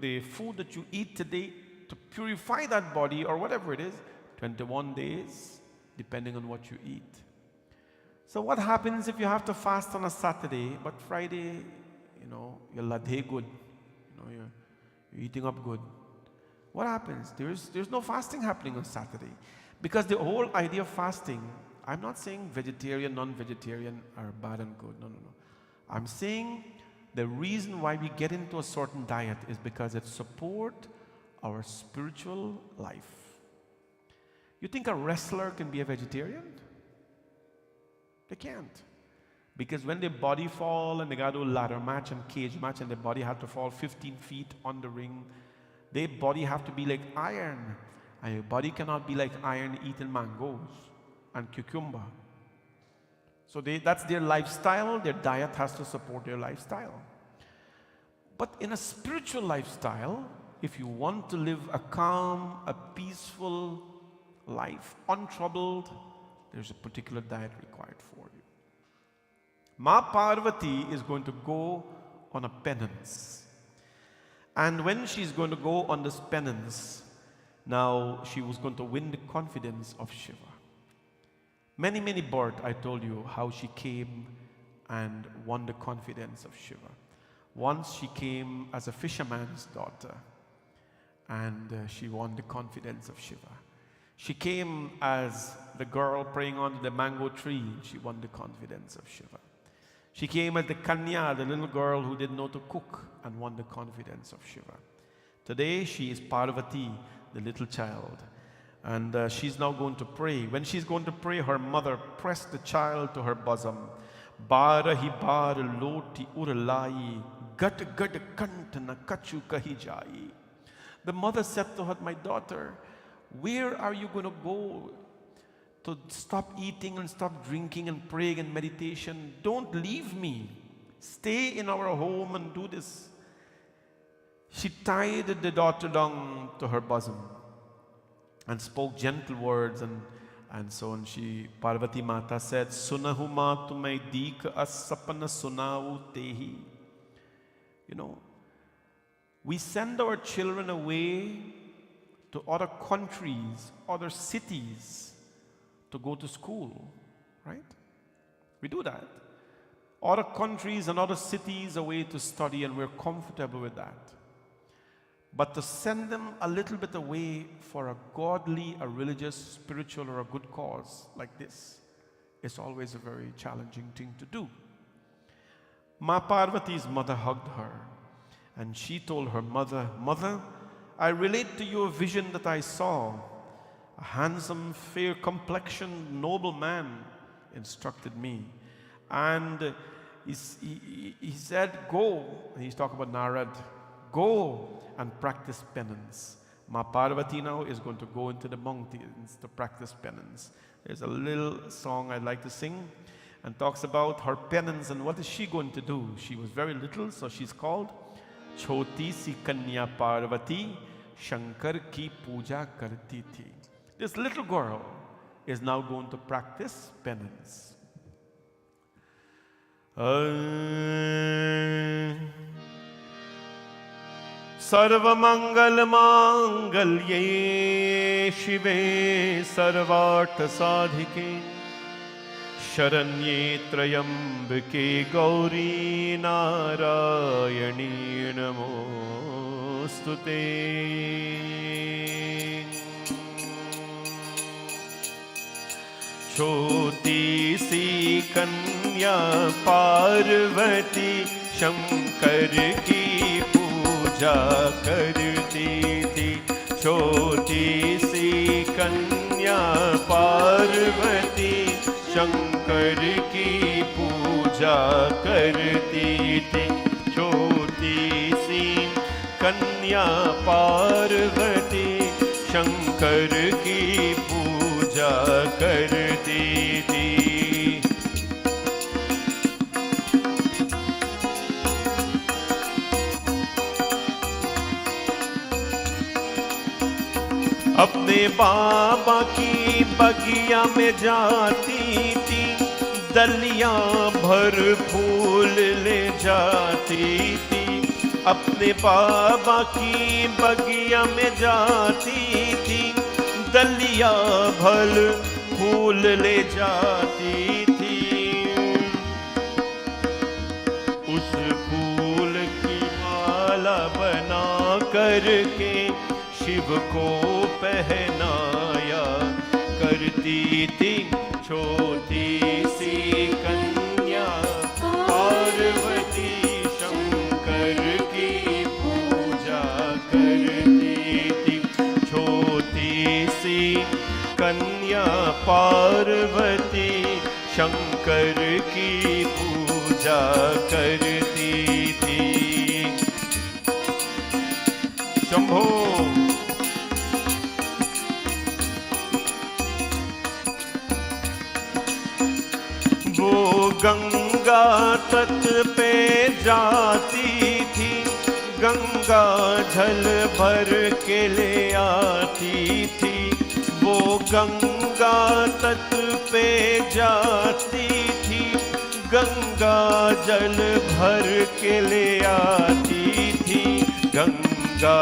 the food that you eat today, to purify that body or whatever it is, 21 days, depending on what you eat. So what happens if you have to fast on a Saturday, but Friday, you're ladhe good, you're eating up good. What happens? There's no fasting happening on Saturday. Because the whole idea of fasting, I'm not saying vegetarian, non-vegetarian are bad and good. No. I'm saying the reason why we get into a certain diet is because it supports our spiritual life. You think a wrestler can be a vegetarian? They can't. Because when their body fall and they got to do ladder match and cage match and their body have to fall 15 feet on the ring, their body have to be like iron. And your body cannot be like iron eating mangoes and cucumber. So that's their lifestyle. Their diet has to support their lifestyle. But in a spiritual lifestyle, if you want to live a calm, a peaceful life, untroubled, there's a particular diet required for you. Ma Parvati is going to go on a penance. And when she's going to go on this penance, now she was going to win the confidence of Shiva. Many births, I told you how she came and won the confidence of Shiva. Once she came as a fisherman's daughter and she won the confidence of Shiva. She came as the girl praying under the mango tree. She won the confidence of Shiva. She came as the Kanya, the little girl who didn't know to cook, and won the confidence of Shiva. Today she is Parvati, the little child. And she's now going to pray. When she's going to pray, her mother pressed the child to her bosom. Bara hi bar loti urlai, gat kantana kachu kahi jai. The mother said to her, my daughter, where are you going to go to stop eating and stop drinking and praying and meditation? Don't leave me. Stay in our home and do this. She tied the daughter down to her bosom and spoke gentle words and so on. Parvati Mata said, Sunahuma tumai dik asapana sunau tehi. We send our children away to other countries, other cities to go to school, right? We do that. Other countries and other cities away to study, and we're comfortable with that. But to send them a little bit away for a godly, a religious, spiritual, or a good cause like this is always a very challenging thing to do. Ma Parvati's mother hugged her, and she told her mother, Mother, I relate to you a vision that I saw. A handsome, fair complexioned, noble man instructed me. And he said, go, and he's talking about Narad, go and practice penance. Ma Parvati now is going to go into the mountains to practice penance. There's a little song I'd like to sing and talks about her penance and what is she going to do. She was very little, so she's called Choti Si Kanya Parvati, Shankar Ki Puja Karti Thi. This little girl is now going to practice penance. सर्वमंगल मांगल्ये शिवे सर्वार्थ साधिके शरण्ये त्र्यंबके गौरी नारायणी नमोस्तुते। छोटी सी कन्या पार्वती शंकर की पूजा करती थी। छोटी सी कन्या पार्वती शंकर की पूजा करती थी। छोटी सी कन्या पार्वती शंकर की पूजा करती थी। अपने बाबा की बगिया में जाती थी, दलियां भर फूल ले जाती थी। अपने बाबा की बगिया में जाती थी, दलियां भर फूल ले जाती थी। उस फूल की माला बना करके शिव को पहनाया करती थी। छोटी सी कन्या पार्वती शंकर की पूजा करती थी। छोटी सी कन्या पार्वती शंकर की पूजा करती थी। शंभो। वो गंगा तट पे जाती थी, गंगा जल भर के ले आती थी। वो गंगा तट पे जाती थी, गंगा जल भर के ले आती थी। गंगा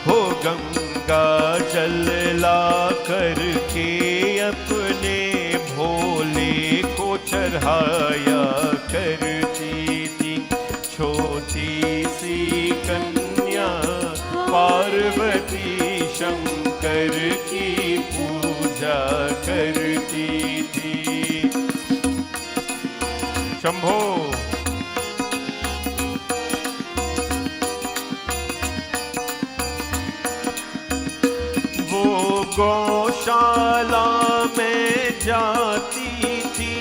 हो गंगा जल ला करके अपने भोले को चढ़ाया करती थी। छोटी सी कन्या पार्वती शंकर की पूजा करती थी। शंभो। वो गौशाला में जाती थी,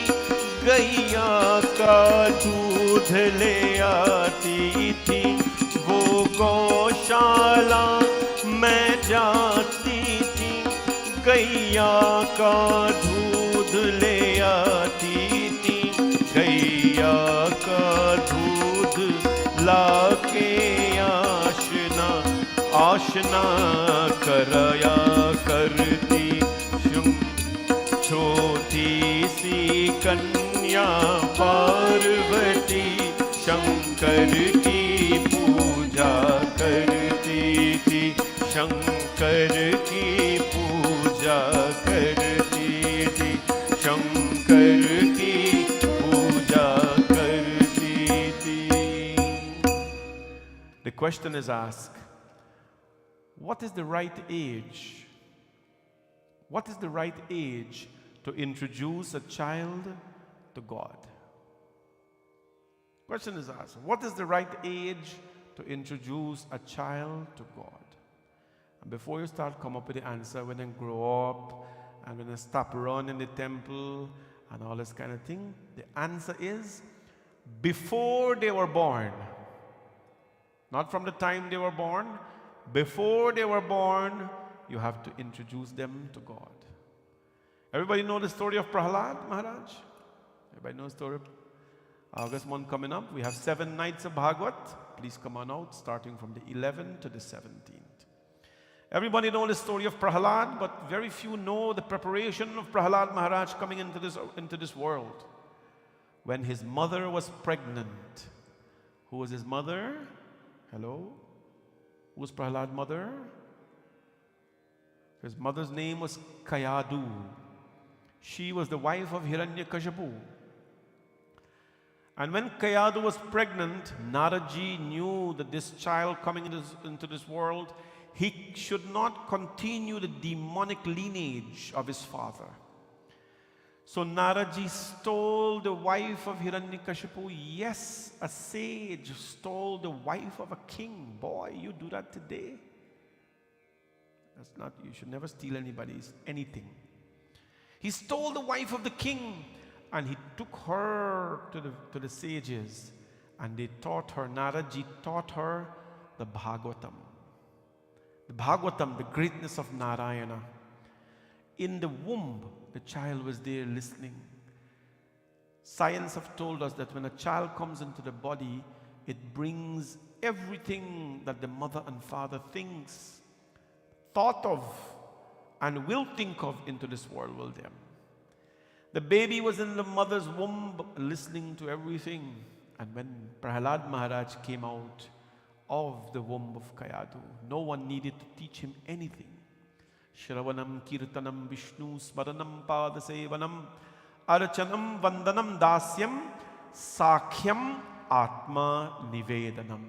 गैया का दूध ले आती थी। वो गौशाला में जाती थी, गैया का दूध ले आती थी। गैया का दूध लाके आशना कराया करती। छोटी सी कन्या पार्वती शंकर की पूजा करती थी। शंकर की पूजा करती थी। शंकर की पूजा करती थी। The question is asked, what is the right age? What is the right age to introduce a child to God? Question is asked, what is the right age to introduce a child to God? And before you start come up with the answer, when they grow up and when they stop running the temple and all this kind of thing, the answer is before they were born. Not from the time they were born, Before they were born, you have to introduce them to God. Everybody know the story of Prahlad Maharaj? Everybody know the story? August month coming up, we have 7 nights of Bhagavad. Please come on out, starting from the 11th to the 17th. Everybody know the story of Prahlad, but very few know the preparation of Prahlad Maharaj coming into this world. When his mother was pregnant. Who was his mother? Hello? Who was Prahlad's mother? His mother's name was Kayadu. She was the wife of Hiranyakashipu. And when Kayadu was pregnant, Naraji knew that this child coming into this world, he should not continue the demonic lineage of his father. So Naraji stole the wife of Hiranyakashipu. Yes, a sage stole the wife of a king. Boy, you do that today? That's not, you should never steal anybody's anything. He stole the wife of the king and he took her to the sages and they taught her, Naraji taught her the Bhagavatam. The Bhagavatam, the greatness of Narayana. In the womb, the child was there listening. Science have told us that when a child comes into the body, it brings everything that the mother and father thinks, thought of, and will think of into this world with them. The baby was in the mother's womb listening to everything. And when Prahlad Maharaj came out of the womb of Kayadu, no one needed to teach him anything. Shravanam kirtanam Vishnu smaranam padasevanam archanam vandanam dasyam sakhyam atma nivedanam.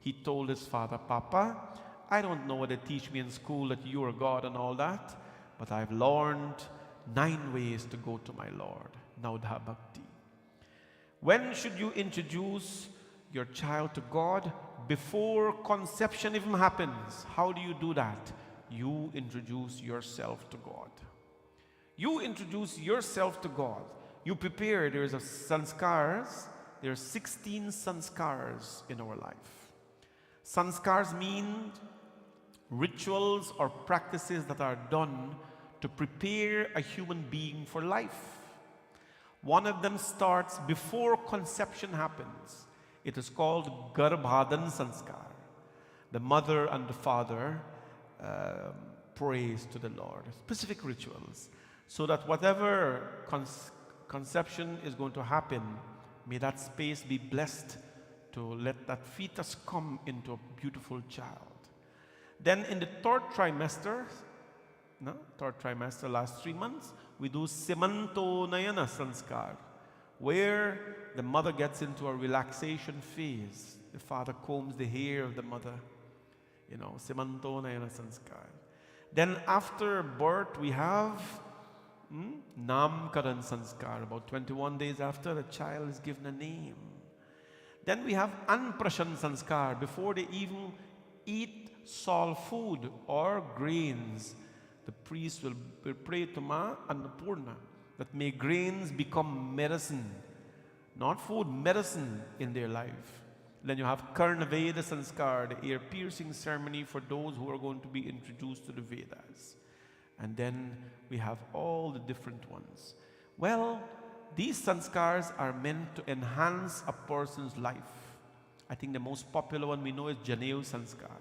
He told his father, Papa, I don't know what they teach me in school that you are God and all that, but I've learned 9 ways to go to my Lord. Naudha Bhakti. When should you introduce your child to God? Before conception even happens. How do you do that? You introduce yourself to God. You introduce yourself to God. You prepare. There's a sanskars. There are 16 sanskars in our life. Sanskars mean rituals or practices that are done to prepare a human being for life. One of them starts before conception happens. It is called Garbhadan Sanskar. The mother and the father prays to the Lord. Specific rituals. So that whatever conception is going to happen, may that space be blessed to let that fetus come into a beautiful child. Then in the third trimester, last 3 months, we do Simanto Nayana Sanskar, where the mother gets into a relaxation phase. The father combs the hair of the mother. Simanto Nayana Sanskar. Then after birth, we have Namkaran Sanskar. About 21 days after, the child is given a name. Then we have Anprashan Sanskar. Before they even eat soul food or grains, the priest will pray to Ma Annapurna that may grains become medicine, not food, medicine in their life. Then you have Karnaveda Sanskar, the ear-piercing ceremony for those who are going to be introduced to the Vedas. And then we have all the different ones. Well, these sanskars are meant to enhance a person's life. I think the most popular one we know is Janeu Sanskar.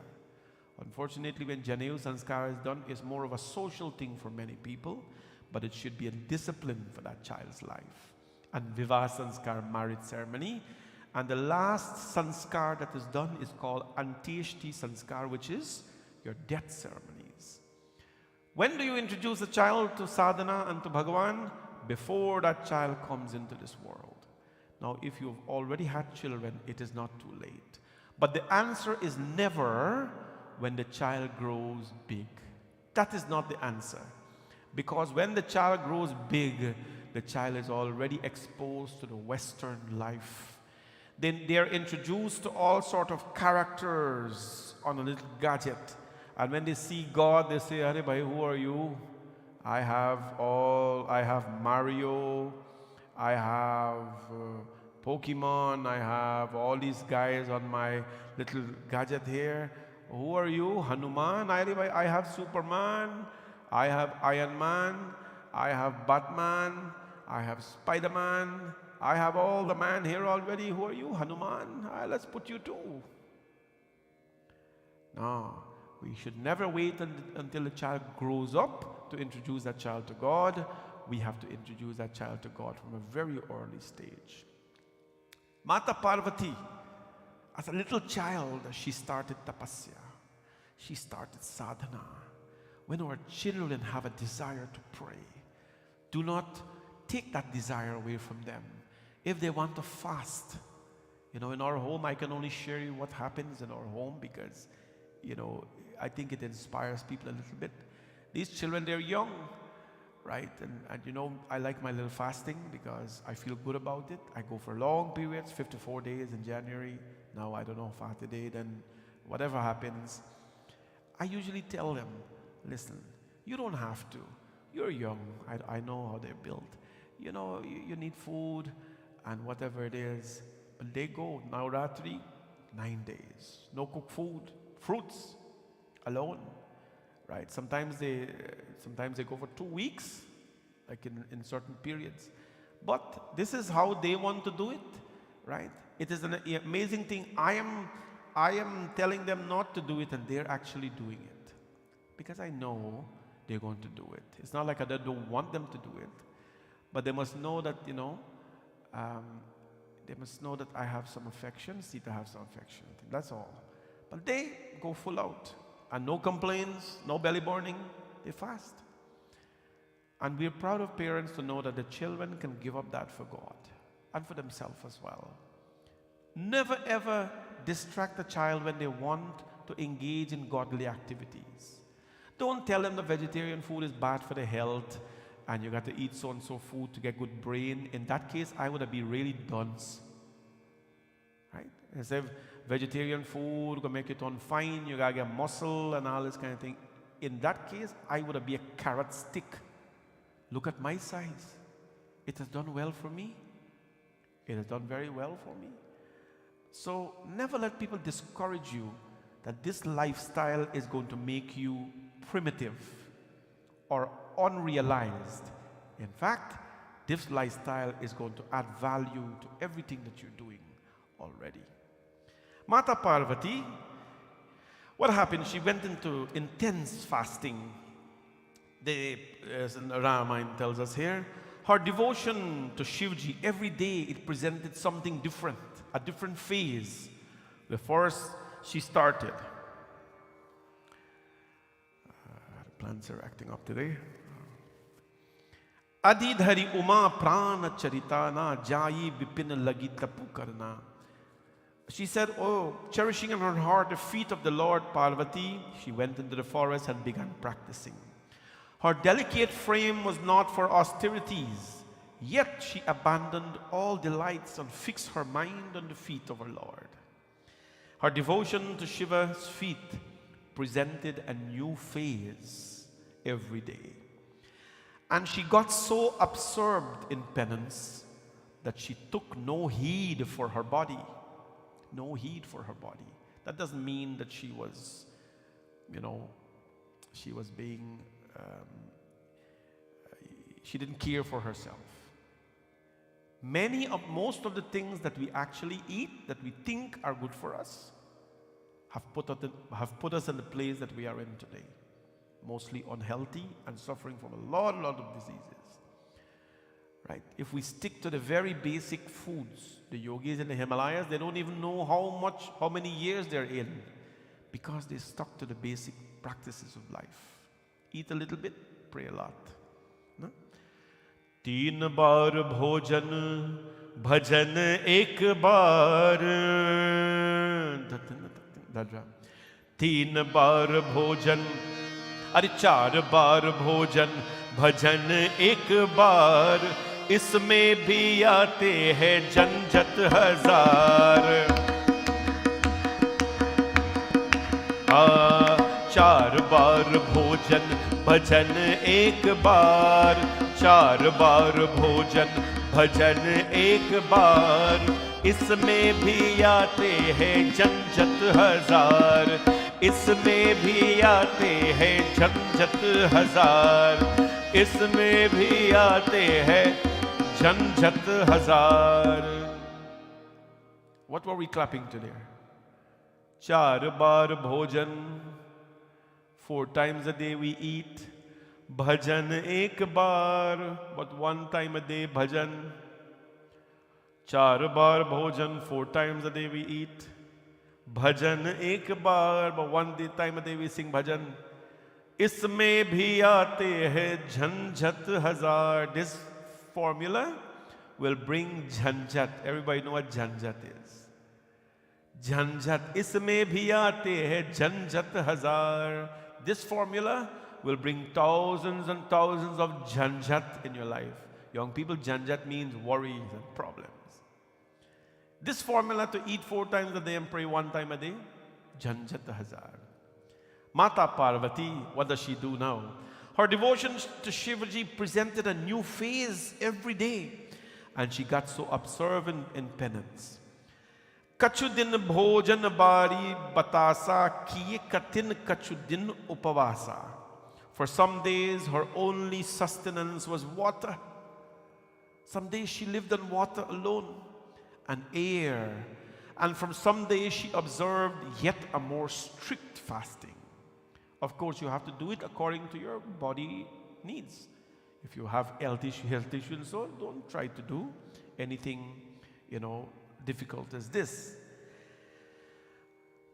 Unfortunately, when Janeu Sanskar is done, it's more of a social thing for many people, but it should be a discipline for that child's life. And Vivaha Sanskar, marriage ceremony. And the last sanskar that is done is called Antyeshti Sanskar, which is your death ceremonies. When do you introduce a child to sadhana and to Bhagavan? Before that child comes into this world. Now, if you've already had children, it is not too late. But the answer is never when the child grows big. That is not the answer. Because when the child grows big, the child is already exposed to the Western life. Then they are introduced to all sort of characters on a little gadget. And when they see God, they say, "Arey bhai, who are you? I have Mario, I have Pokemon, I have all these guys on my little gadget here. Who are you? Hanuman? I have Superman, I have Iron Man, I have Batman, I have Spider-Man, I have all the man here already. Who are you? Hanuman? Let's put you too. No, we should never wait until the child grows up to introduce that child to God. We have to introduce that child to God from a very early stage. Mata Parvati, as a little child, she started tapasya. She started sadhana. When our children have a desire to pray, do not take that desire away from them. If they want to fast, in our home, I can only share you what happens in our home because, I think it inspires people a little bit. These children, they're young, right? And I like my little fasting because I feel good about it. I go for long periods, 54 days in January. Now I don't know, fast a day, then whatever happens. I usually tell them, listen, you don't have to. You're young. I know how they're built. You need food and whatever it is. But they go, Navratri, 9 days. No cooked food, fruits alone. Right? Sometimes they go for 2 weeks, like in certain periods. But this is how they want to do it, right? It is an amazing thing. I am telling them not to do it, and they're actually doing it because I know they're going to do it. It's not like I don't want them to do it, but they must know that they must know that I have some affection. Sita has some affection. That's all. But they go full out. And no complaints, no belly burning, they fast. And we're proud of parents to know that the children can give up that for God and for themselves as well. Never ever distract a child when they want to engage in godly activities. Don't tell them the vegetarian food is bad for the health and you got to eat so and so food to get good brain. In that case, I would be really dunce. Right? Instead of vegetarian food, gonna make it on fine, you gotta get muscle and all this kind of thing. In that case, I would be a carrot stick. Look at my size. It has done well for me. It has done very well for me. So never let people discourage you that this lifestyle is going to make you primitive or unrealized. In fact, this lifestyle is going to add value to everything that you're doing already. Mata Parvati, what happened? She went into intense fasting. As Ramayana tells us here, her devotion to Shivji, every day it presented something different, a different phase. The first she started. The plants are acting up today. Adidhari Uma Prana Charitana Jayi Bipin Lagita Pukarna. She said, cherishing in her heart the feet of the Lord Parvati, she went into the forest and began practicing. Her delicate frame was not for austerities, yet she abandoned all delights and fixed her mind on the feet of her Lord. Her devotion to Shiva's feet presented a new phase every day. And she got so absorbed in penance that she took no heed for her body. No heed for her body. That doesn't mean that she was, being, she didn't care for herself. Most of the things that we actually eat, that we think are good for us, have put us in the place that we are in today. Mostly unhealthy and suffering from a lot of diseases. Right? If we stick to the very basic foods, the yogis in the Himalayas, they don't even know how many years they're in because they stuck to the basic practices of life. Eat a little bit, pray a lot. No? Teen bar bhojan, bhajan ek bar. Teen bar bhojan, char bar bhojan, bhajan ek bar. इसमें भी आते हैं झंझट हजार। 4 बार भोजन भजन एक बार, 4 बार भोजन भजन एक बार, इसमें भी आते हैं झंझट हजार। इसमें भी आते हैं झंझट हजार, इसमें भी आते हैं झंझट हजार. What were we clapping to there? 4 बार भोजन, 4 times a day we eat. Bhajan ek baar, but 1 time a day bhajan. 4 baar bhojan, 4 times a day we eat. Bhajan ek baar, but 1 time a day we sing bhajan. Isme bhi aate hai jhanjhat hazar. This formula will bring jhanjhat. Everybody know what jhanjhat is? Jhanjhat. Isme bhi aate hai jhanjhat hazar. This formula will bring thousands and thousands of jhanjhat in your life. Young people, jhanjhat means worries and problems. This formula to eat 4 times a day and pray 1 time a day, jhanjhat hazar. Mata Parvati, what does she do now? Her devotion to Shivji presented a new phase every day, and she got so observant in penance. Kachudin bhojan bari batasa kiye katin kachudin upavasa. For some days, her only sustenance was water. Some days she lived on water alone and air. And from some days she observed yet a more strict fasting. Of course, you have to do it according to your body needs. If you have health issues and so on, don't try to do anything, difficult as this.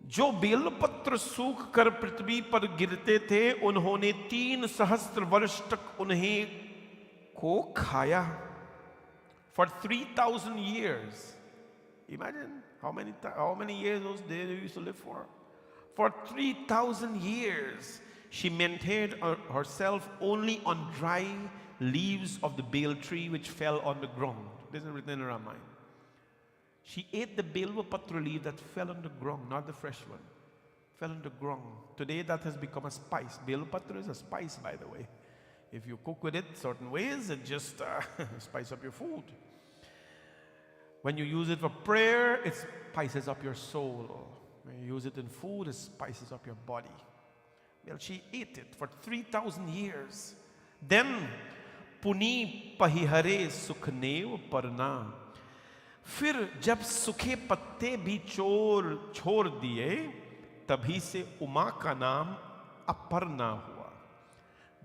जो बेलपत्र सूख कर पृथ्वी पर गिरते थे, उन्होंने 3 सहस्त्र वर्ष तक उन्हें को खाया. For 3,000 years. Imagine how many years those days they used to live for. For 3,000 years, she maintained herself only on dry leaves of the bale tree which fell on the ground. This is written in Ramayana. She ate the Belva Patra leaf that fell on the ground, not the fresh one. Fell on the ground. Today that has become a spice. Belva Patra is a spice, by the way. If you cook with it certain ways, it just spice up your food. When you use it for prayer, it spices up your soul. When you use it in food, it spices up your body. Well, she ate it for 3,000 years. Then, Puni Pahihare Sukhnev Parna. फिर जब सूखे पत्ते भी छोड़ दिए, तभी से उमा का नाम अपर्णा हुआ.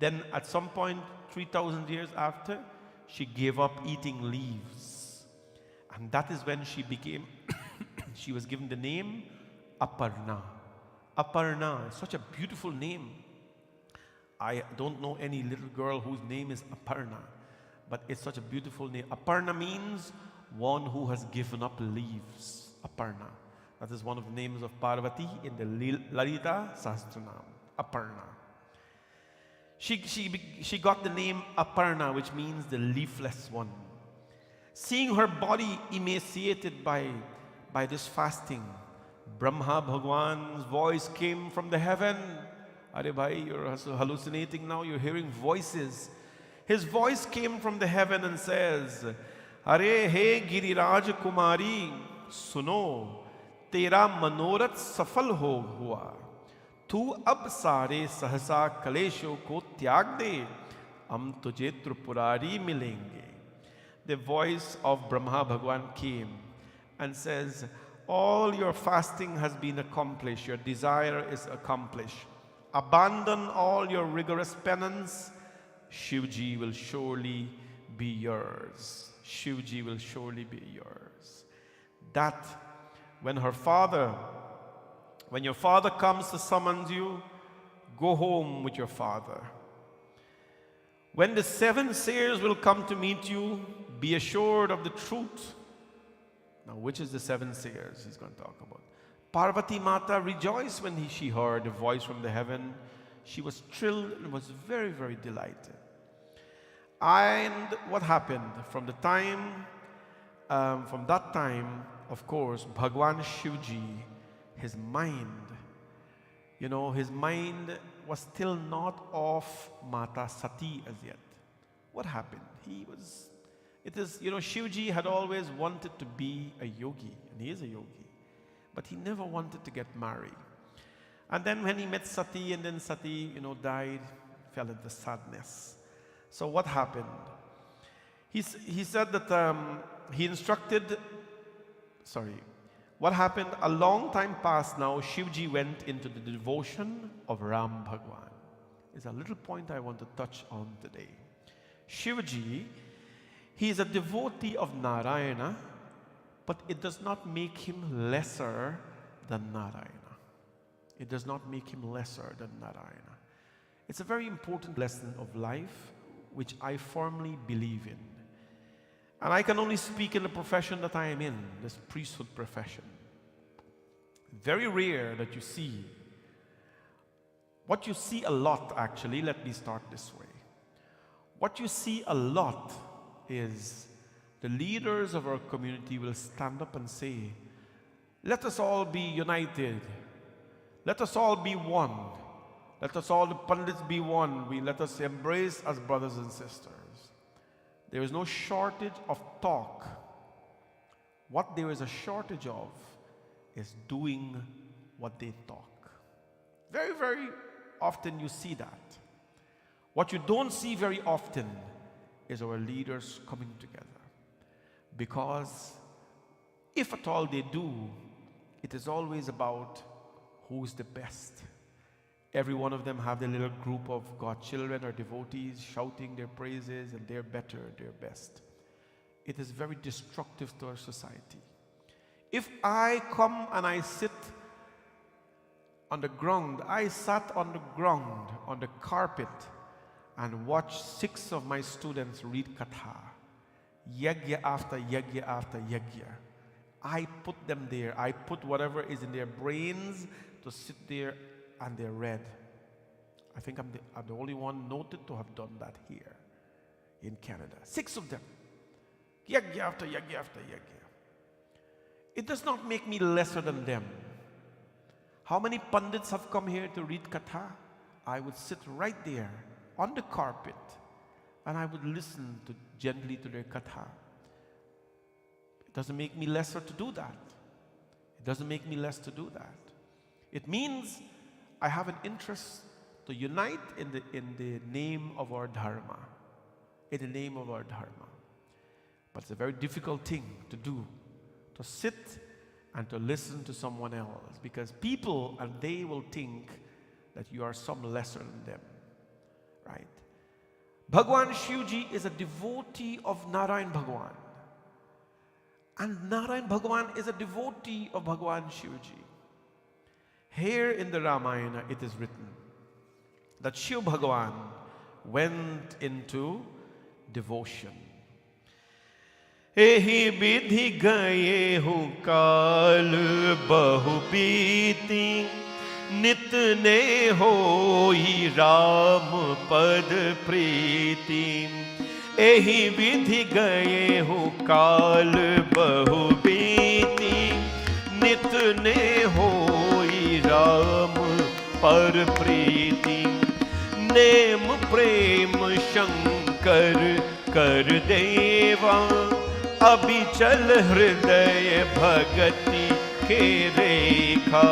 Then at some point 3,000 years after, she gave up eating leaves, and that is when she was given the name Aparna. Aparna is such a beautiful name. I don't know any little girl whose name is Aparna, but it's such a beautiful name. Aparna means one who has given up leaves. Aparna. That is one of the names of Parvati in the Lalita Sahasranam. Aparna. She got the name Aparna, which means the leafless one. Seeing her body emaciated by this fasting, Brahma Bhagwan's voice came from the heaven. Are bhai, you're hallucinating now, you're hearing voices. His voice came from the heaven and says, अरे हे गिरिराज कुमारी, सुनो, तेरा मनोरथ सफल हुआ. तू अब सारे सहसा कलेशों को त्याग दे, हम तुझे त्रिपुरारी मिलेंगे. The voice of Brahma Bhagwan came and says, all your fasting has been accomplished, your desire is accomplished. Abandon all your rigorous penance, Shivji will surely be yours. Shivji will surely be yours. That when your father comes to summon you, go home with your father. When the 7 seers will come to meet you, be assured of the truth. Now, which is the 7 seers he's going to talk about? Parvati Mata rejoiced when she heard a voice from the heaven. She was thrilled and was very, very delighted. And what happened? From that time, of course, Bhagwan Shivji, his mind was still not off Mata Sati as yet. What happened? Shivji had always wanted to be a yogi, and he is a yogi, but he never wanted to get married. And then when he met Sati, and then Sati, died, fell into sadness. So what happened? He said that he instructed, what happened? A long time passed now, Shivji went into the devotion of Ram Bhagwan. It's a little point I want to touch on today. Shivji, he is a devotee of Narayana, but it does not make him lesser than Narayana. It does not make him lesser than Narayana. It's a very important lesson of life, which I firmly believe in. And I can only speak in the profession that I am in, this priesthood profession. Very rare that you see. What you see a lot, actually, let me start this way. What you see a lot is the leaders of our community will stand up and say, let us all be united. Let us all be one. Let us all, the Pandits, be one. Let us embrace as brothers and sisters. There is no shortage of talk. What there is a shortage of is doing what they talk. Very, very often you see that. What you don't see very often is our leaders coming together. Because if at all they do, it is always about who's the best. Every one of them have their little group of God's children or devotees shouting their praises, and they're better, they're best. It is very destructive to our society. If I come and I sit on the ground, I sat on the ground, on the carpet, and watched 6 of my students read Katha, yagya after yagya after yagya. I put them there. I put whatever is in their brains to sit there, and they read. I think I'm the only one noted to have done that here in Canada. 6 of them. Yagya after yagya after yagya. It does not make me lesser than them. How many Pandits have come here to read Katha? I would sit right there on the carpet and I would listen gently to their Katha. It doesn't make me lesser to do that. It doesn't make me less to do that. It means I have an interest to unite in the name of our Dharma. In the name of our Dharma. But it's a very difficult thing to do, to sit and to listen to someone else, because people, and they will think that you are some lesser than them, right? Bhagwan Shivji is a devotee of Narayan Bhagwan, and Narayan Bhagwan is a devotee of Bhagwan Shivji. Here in the Ramayana it is written that Shiv Bhagwan went into devotion. एहि विधि गए हूँ काल बहु बीती, नित ने होई राम पद प्रीति। एहि विधि गए हूँ काल बहु बीती, नित ने होई राम पर प्रीति। नेम प्रेम शंकर कर देवा, अबिचल हृदय भगति के रेखा।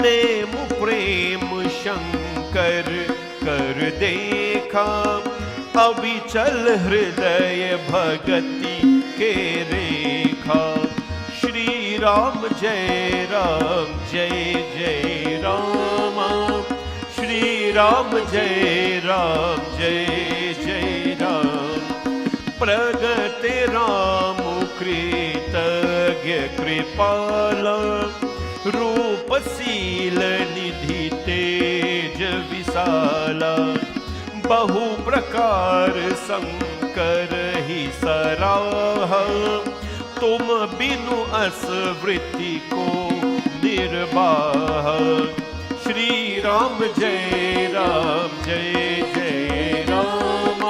नेम प्रेम शंकर कर देखा, अबिचल हृदय भगति के रेखा। श्री राम जय जय राम, श्री राम जय जय राम। प्रगति राम कृतज्ञ कृपाल, रूपशील निधि तेज विशाला। बहु प्रकार शंकर ही सराह, तुम बिनु असवृत्ति को निर्वाह। श्री राम जय जय राम,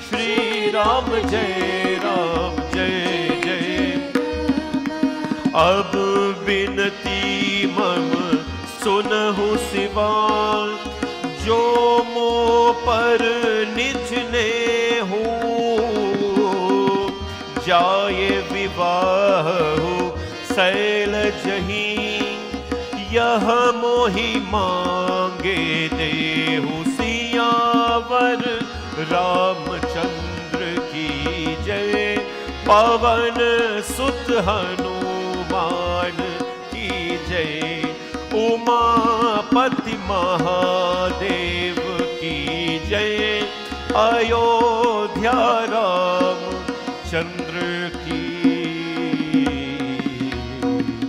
श्री राम जय जय। अब बिनती मम सुनहु सिवा, जो मो पर निज ने हो। जाए विवाह शैल जहीं, यह मोहि मांगे देहु सियावर रामचंद्र की जय। पवन सुत हनुमान की जय। उमापति महादेव की जय। अयोध्या राम चंद्र की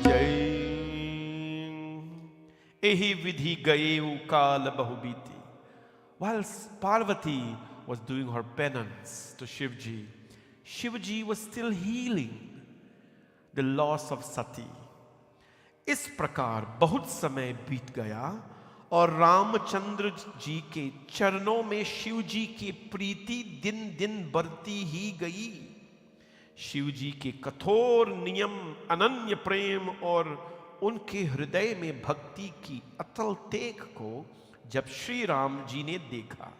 जय। एहि विधि गए काल बहु बीती। While Parvati was doing her penance to Shivji, Shivji was still healing the loss of Sati. इस प्रकार बहुत समय बीत गया और रामचंद्र जी के चरणों में शिव जी की प्रीति दिन दिन बढ़ती ही गई। शिव जी के कठोर नियम, अनन्य प्रेम और उनके हृदय में भक्ति की अतल टेक को जब श्री राम जी ने देखा,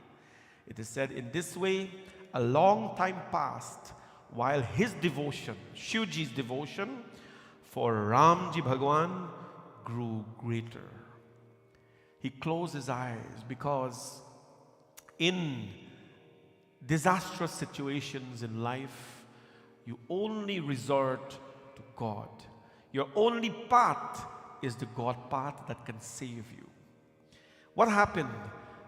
it is said in this way, a long time passed while his devotion, Shiv Ji's devotion for Ramji Bhagwan grew greater. He closed his eyes because in disastrous situations in life, you only resort to God. Your only path is the God path that can save you. What happened?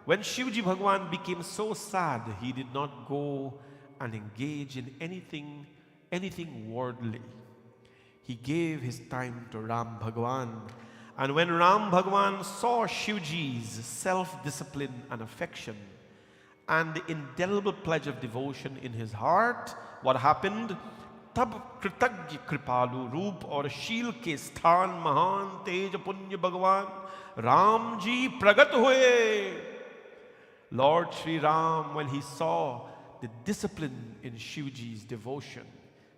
When Shivji Bhagwan became so sad, he did not go and engage in anything worldly. He gave his time to Ram Bhagwan. And when Ram Bhagwan saw Shivji's self-discipline and affection and the indelible pledge of devotion in his heart, what happened? तब कृतज्ञ कृपालु रूप और शील के स्थान महान तेज पुण्य भगवान राम जी प्रगट हुए. Lord Sri Ram, when he saw the discipline in Shivji's devotion,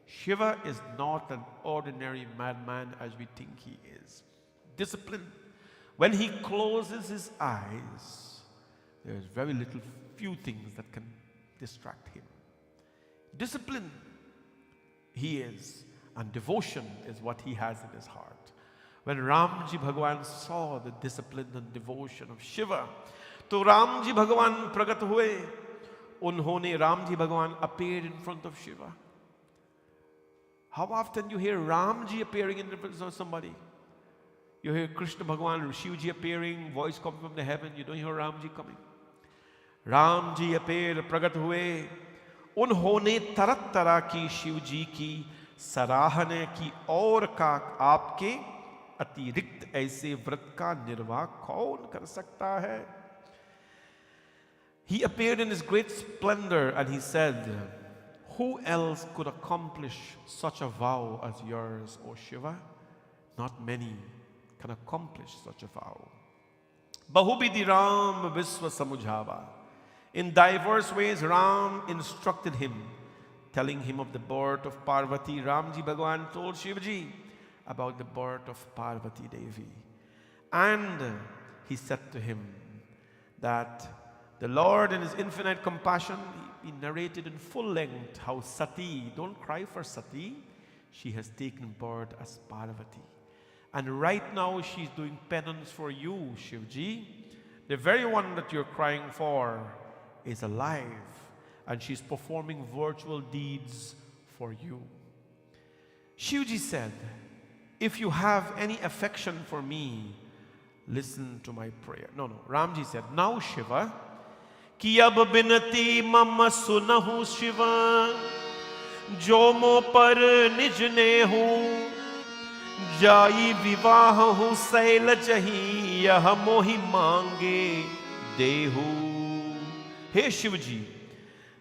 Shiva is not an ordinary madman as we think he is. Discipline. When he closes his eyes, there is very little, few things that can distract him. Discipline he is, and devotion is what he has in his heart. When Ramji Bhagwan saw the discipline and devotion of Shiva, तो Ramji Bhagwan pragat हुए. उन्होंने Ramji Bhagwan appeared in front of Shiva. How often you hear Ramji appearing in front of somebody? You hear Krishna Bhagwan, Shivji appearing, voice coming from the heaven. You don't hear Ramji coming. Ramji appeared, pragat हुए. उन्होंने तरह तरह की शिवजी की सराहना की और का आपके अतिरिक्त ऐसे व्रत का निर्वाह कौन कर सकता है? He appeared in his great splendor and he said, who else could accomplish such a vow as yours, O Shiva? Not many can accomplish such a vow. Bahubidi Ram Viswa Samujhava. In diverse ways, Ram instructed him, telling him of the birth of Parvati. Ramji Bhagwan told Shivji about the birth of Parvati Devi. And he said to him that the Lord in his infinite compassion, he narrated in full length how Sati, don't cry for Sati, she has taken birth as Parvati. And right now she's doing penance for you, Shivji. The very one that you're crying for is alive, and she's performing virtual deeds for you. Shivji said, if you have any affection for me, listen to my prayer. No, Ramji said, now Shiva, ki ab binati mama sunahu Shiva, jo mo par nij nehu, jai vivahu sail jahi, yah mohi mange dehu. हे शिव जी,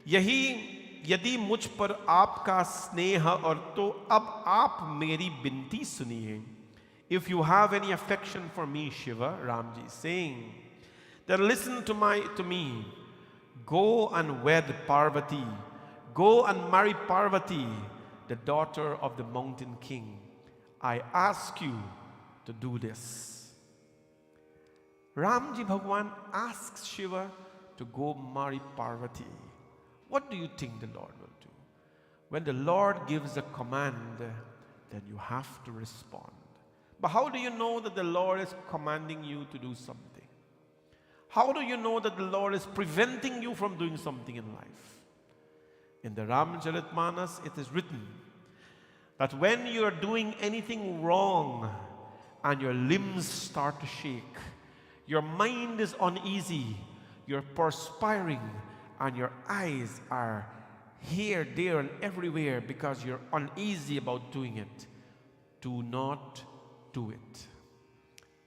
यही यदि मुझ पर आपका स्नेह और तो अब आप मेरी विनती सुनिए. If you have any affection for me, Shiva, Ramji is saying, then listen to me. Go and wed Parvati. Go and marry Parvati, the daughter of the mountain king. I ask you to do this. Ramji Bhagwan asks Shiva to go marry Parvati. What do you think the Lord will do? When the Lord gives a command, then you have to respond. But how do you know that the Lord is commanding you to do something? How do you know that the Lord is preventing you from doing something in life? In the Ramcharitmanas, it is written that when you are doing anything wrong and your limbs start to shake, your mind is uneasy, you're perspiring, and your eyes are here, there, and everywhere because you're uneasy about doing it, do not do it.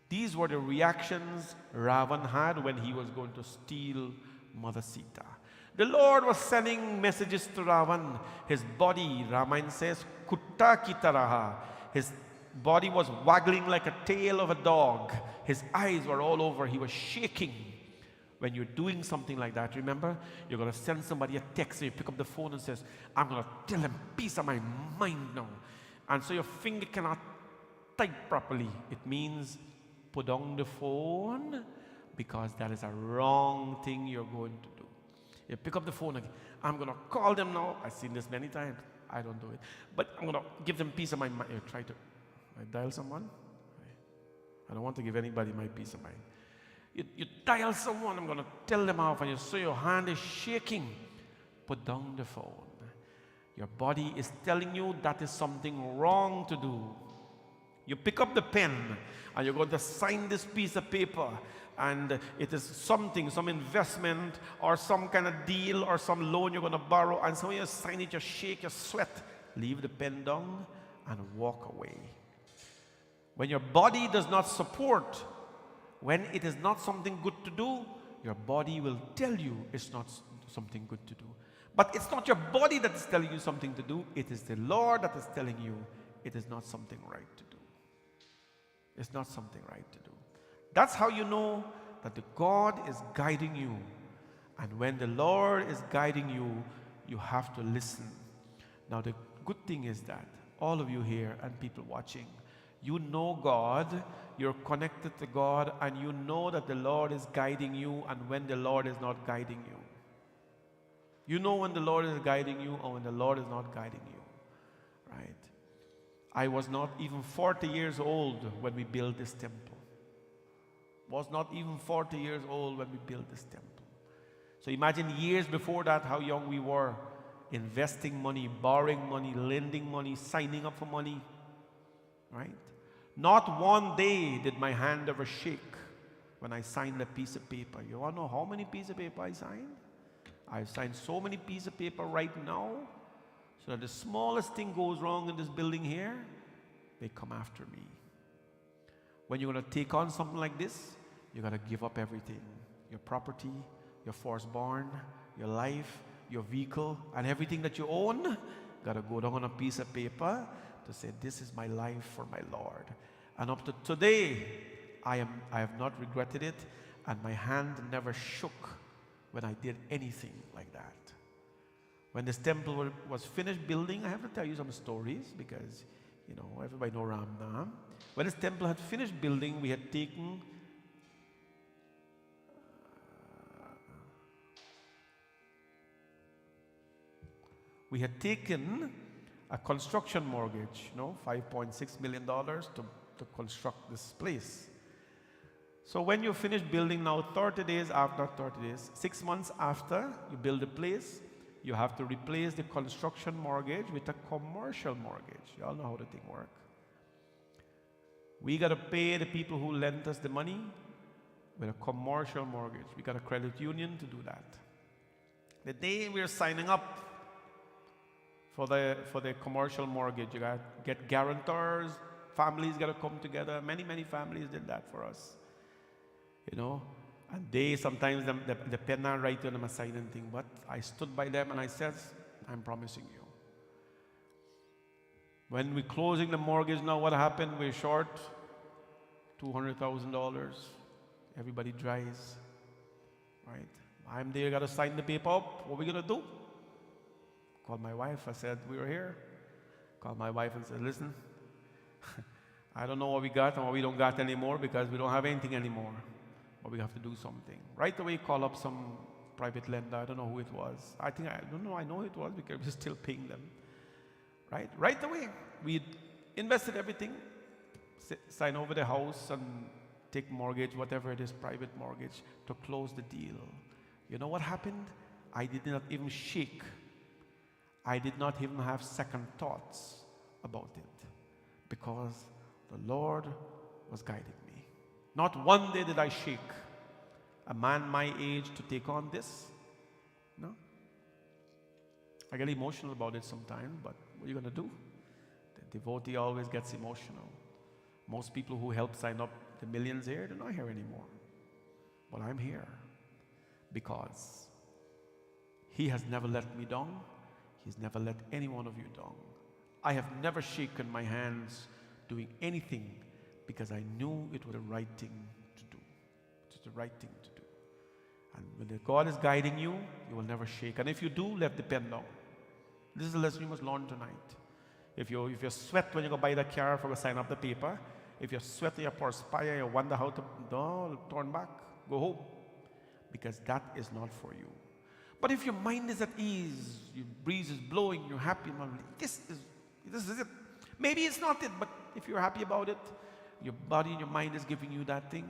These were the reactions Ravan had when he was going to steal Mother Sita. The Lord was sending messages to Ravan. His body, Ramayana says, Kutta kitaraha. His body was waggling like a tail of a dog. His eyes were all over. He was shaking. When you're doing something like that, remember, you're going to send somebody a text and you pick up the phone and says, I'm going to tell them piece of my mind now. And so your finger cannot type properly. It means put down the phone because that is a wrong thing you're going to do. You pick up the phone again. I'm going to call them now. I've seen this many times. I don't do it. But I'm going to give them peace of my mind. Try to dial someone. I don't want to give anybody my peace of mind. You dial someone, I'm going to tell them off, and you see your hand is shaking. Put down the phone. Your body is telling you that is something wrong to do. You pick up the pen, and you're going to sign this piece of paper, and it is something, some investment, or some kind of deal, or some loan you're going to borrow, and so when you sign it, you shake, you sweat. Leave the pen down, and walk away. When your body does not support, when it is not something good to do, your body will tell you it's not something good to do. But it's not your body that is telling you something to do. It is the Lord that is telling you it is not something right to do. It's not something right to do. That's how you know that the God is guiding you. And when the Lord is guiding you, you have to listen. Now the good thing is that all of you here and people watching, you know God, you're connected to God, and you know that the Lord is guiding you and when the Lord is not guiding you. You know when the Lord is guiding you or when the Lord is not guiding you, right? I was not even 40 years old when we built this temple. Was not even 40 years old when we built this temple. So imagine years before that how young we were, investing money, borrowing money, lending money, signing up for money, right? Not one day did my hand ever shake when I signed a piece of paper. You want to know how many pieces of paper I signed? I've signed so many pieces of paper right now, so that the smallest thing goes wrong in this building here, they come after me. When you're going to take on something like this, you got to give up everything. Your property, your firstborn, your life, your vehicle, and everything that you own, got to go down on a piece of paper to say, this is my life for my Lord. And up to today, I have not regretted it, and my hand never shook when I did anything like that. When this temple was finished building, I have to tell you some stories because, you know, everybody know Ramnam. When this temple had finished building, we had taken a construction mortgage, you know, $5.6 million to construct this place. So when you finish building now, 30 days after, not 30 days, 6 months after you build the place, you have to replace the construction mortgage with a commercial mortgage. You all know how the thing works. We got to pay the people who lent us the money with a commercial mortgage. We got a credit union to do that. The day we're signing up for the commercial mortgage, you got to get guarantors, families got to come together. Many families did that for us. You know, and they sometimes the pen and write on them a signing thing, but I stood by them and I said, I'm promising you. When we're closing the mortgage now, what happened? We're short $200,000. Everybody dries, right? I'm there, got to sign the paper up. What are we going to do? Called my wife. I said, we were here. Called my wife and said, listen, I don't know what we got and what we don't got anymore because we don't have anything anymore. But we have to do something. Right away, call up some private lender. I don't know who it was. I know who it was because we're still paying them. Right away, we invested everything. sign over the house and take mortgage, whatever it is, private mortgage, to close the deal. You know what happened? I did not even shake. I did not even have second thoughts about it, because the Lord was guiding me. Not one day did I shake. A man my age to take on this? No. I get emotional about it sometimes, but what are you going to do? The devotee always gets emotional. Most people who help sign up the millions here, they're not here anymore. But I'm here because He has never let me down. He's never let any one of you down. I have never shaken my hands doing anything because I knew it was the right thing to do. It's the right thing to do. And when God is guiding you, you will never shake. And if you do, let depend on. This is the lesson you must learn tonight. If you sweat when you go buy the car for to sign up the paper, if you sweat and you perspire, you wonder how to turn back, go home. Because that is not for you. But if your mind is at ease, your breeze is blowing, you're happy, this is it. Maybe it's not it, but if you're happy about it, your body and your mind is giving you that thing,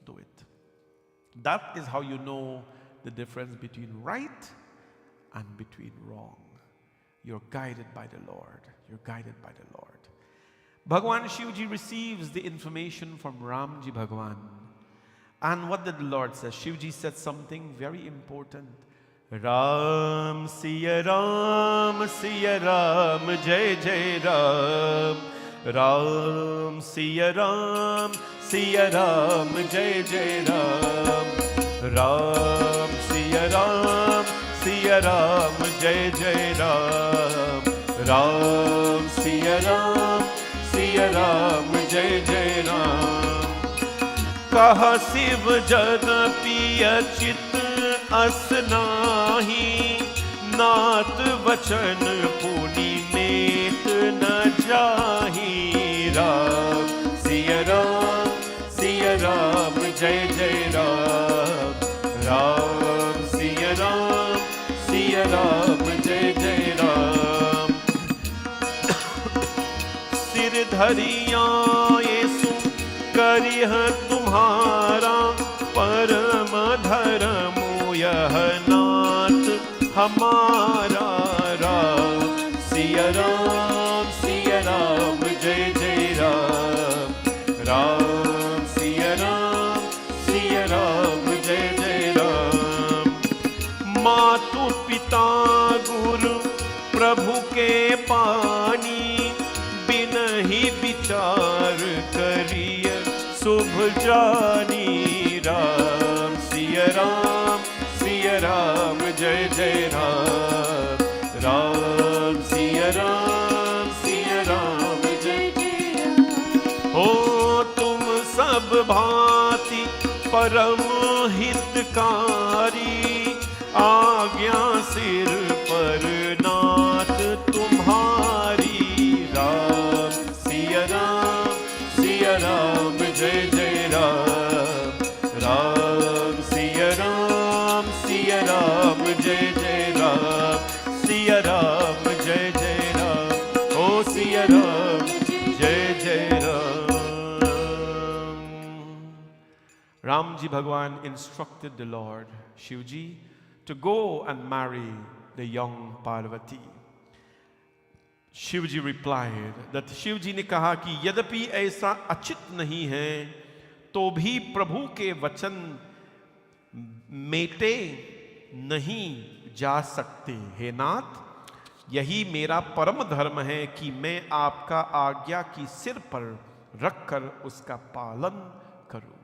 do it. That is how you know the difference between right and between wrong. You're guided by the Lord. You're guided by the Lord. Bhagwan Shivji receives the information from Ramji Bhagwan. And what did the Lord say? Shivji said something very important. Ram Siya Ram, Jai Jai Ram. Ram Siya Ram, Jai Jai Ram. Ram Siya Ram, Jai Jai Ram. Ram Siya Ram, Jai Jai Ram. Kaha Siv Jad Piya Chit Asnahi, Naat Vachan Puni Met Na Jahi. Ram Siya Ram, Jai Jai Ram. Ram Siya Ram, Jai Jai Ram. Sir dhariya Yesu करिह तुम्हारा परम धर्म यह नाथ हमारा. राम सिया राम, जय जय राम. राम सिया राम, जय जय राम. मातु पिता गुरु प्रभु के पानी, बिन ही विचार करिय शुभ जानी. राम सिया राम, जय जय राम. राम सिया राम, जय जय राम. हो तुम सब भांति परम हितकारी, आज्ञा सिर पर नाथ तुम्हारी. राम सिया राम, जय जय राम. राम सिया राम, जय जय राम. सिया राम, जय जय राम. ओ सिया राम, जय जय Ram. Ramji Bhagwan instructed the Lord Shivji to go and marry the young Parvati. Shivji replied that Shivji ने कहा कि यद्यपि ऐसा अचित नहीं है तो भी प्रभु के वचन मेटे नहीं जा सकते. हे नाथ, यही मेरा परम धर्म है कि मैं आपका आज्ञा की सिर पर रखकर उसका पालन करूं.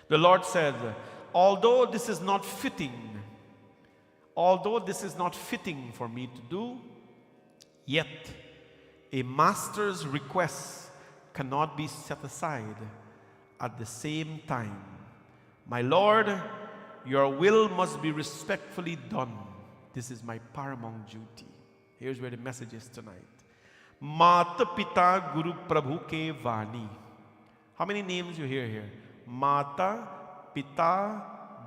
The Lord said, although this is not fitting for me to do, yet a master's request cannot be set aside at the same time. My Lord, your will must be respectfully done. This is my paramount duty. Here's where the message is tonight. Mata Pita Guru Prabhu Ke Vani. How many names you hear here? Mata Pita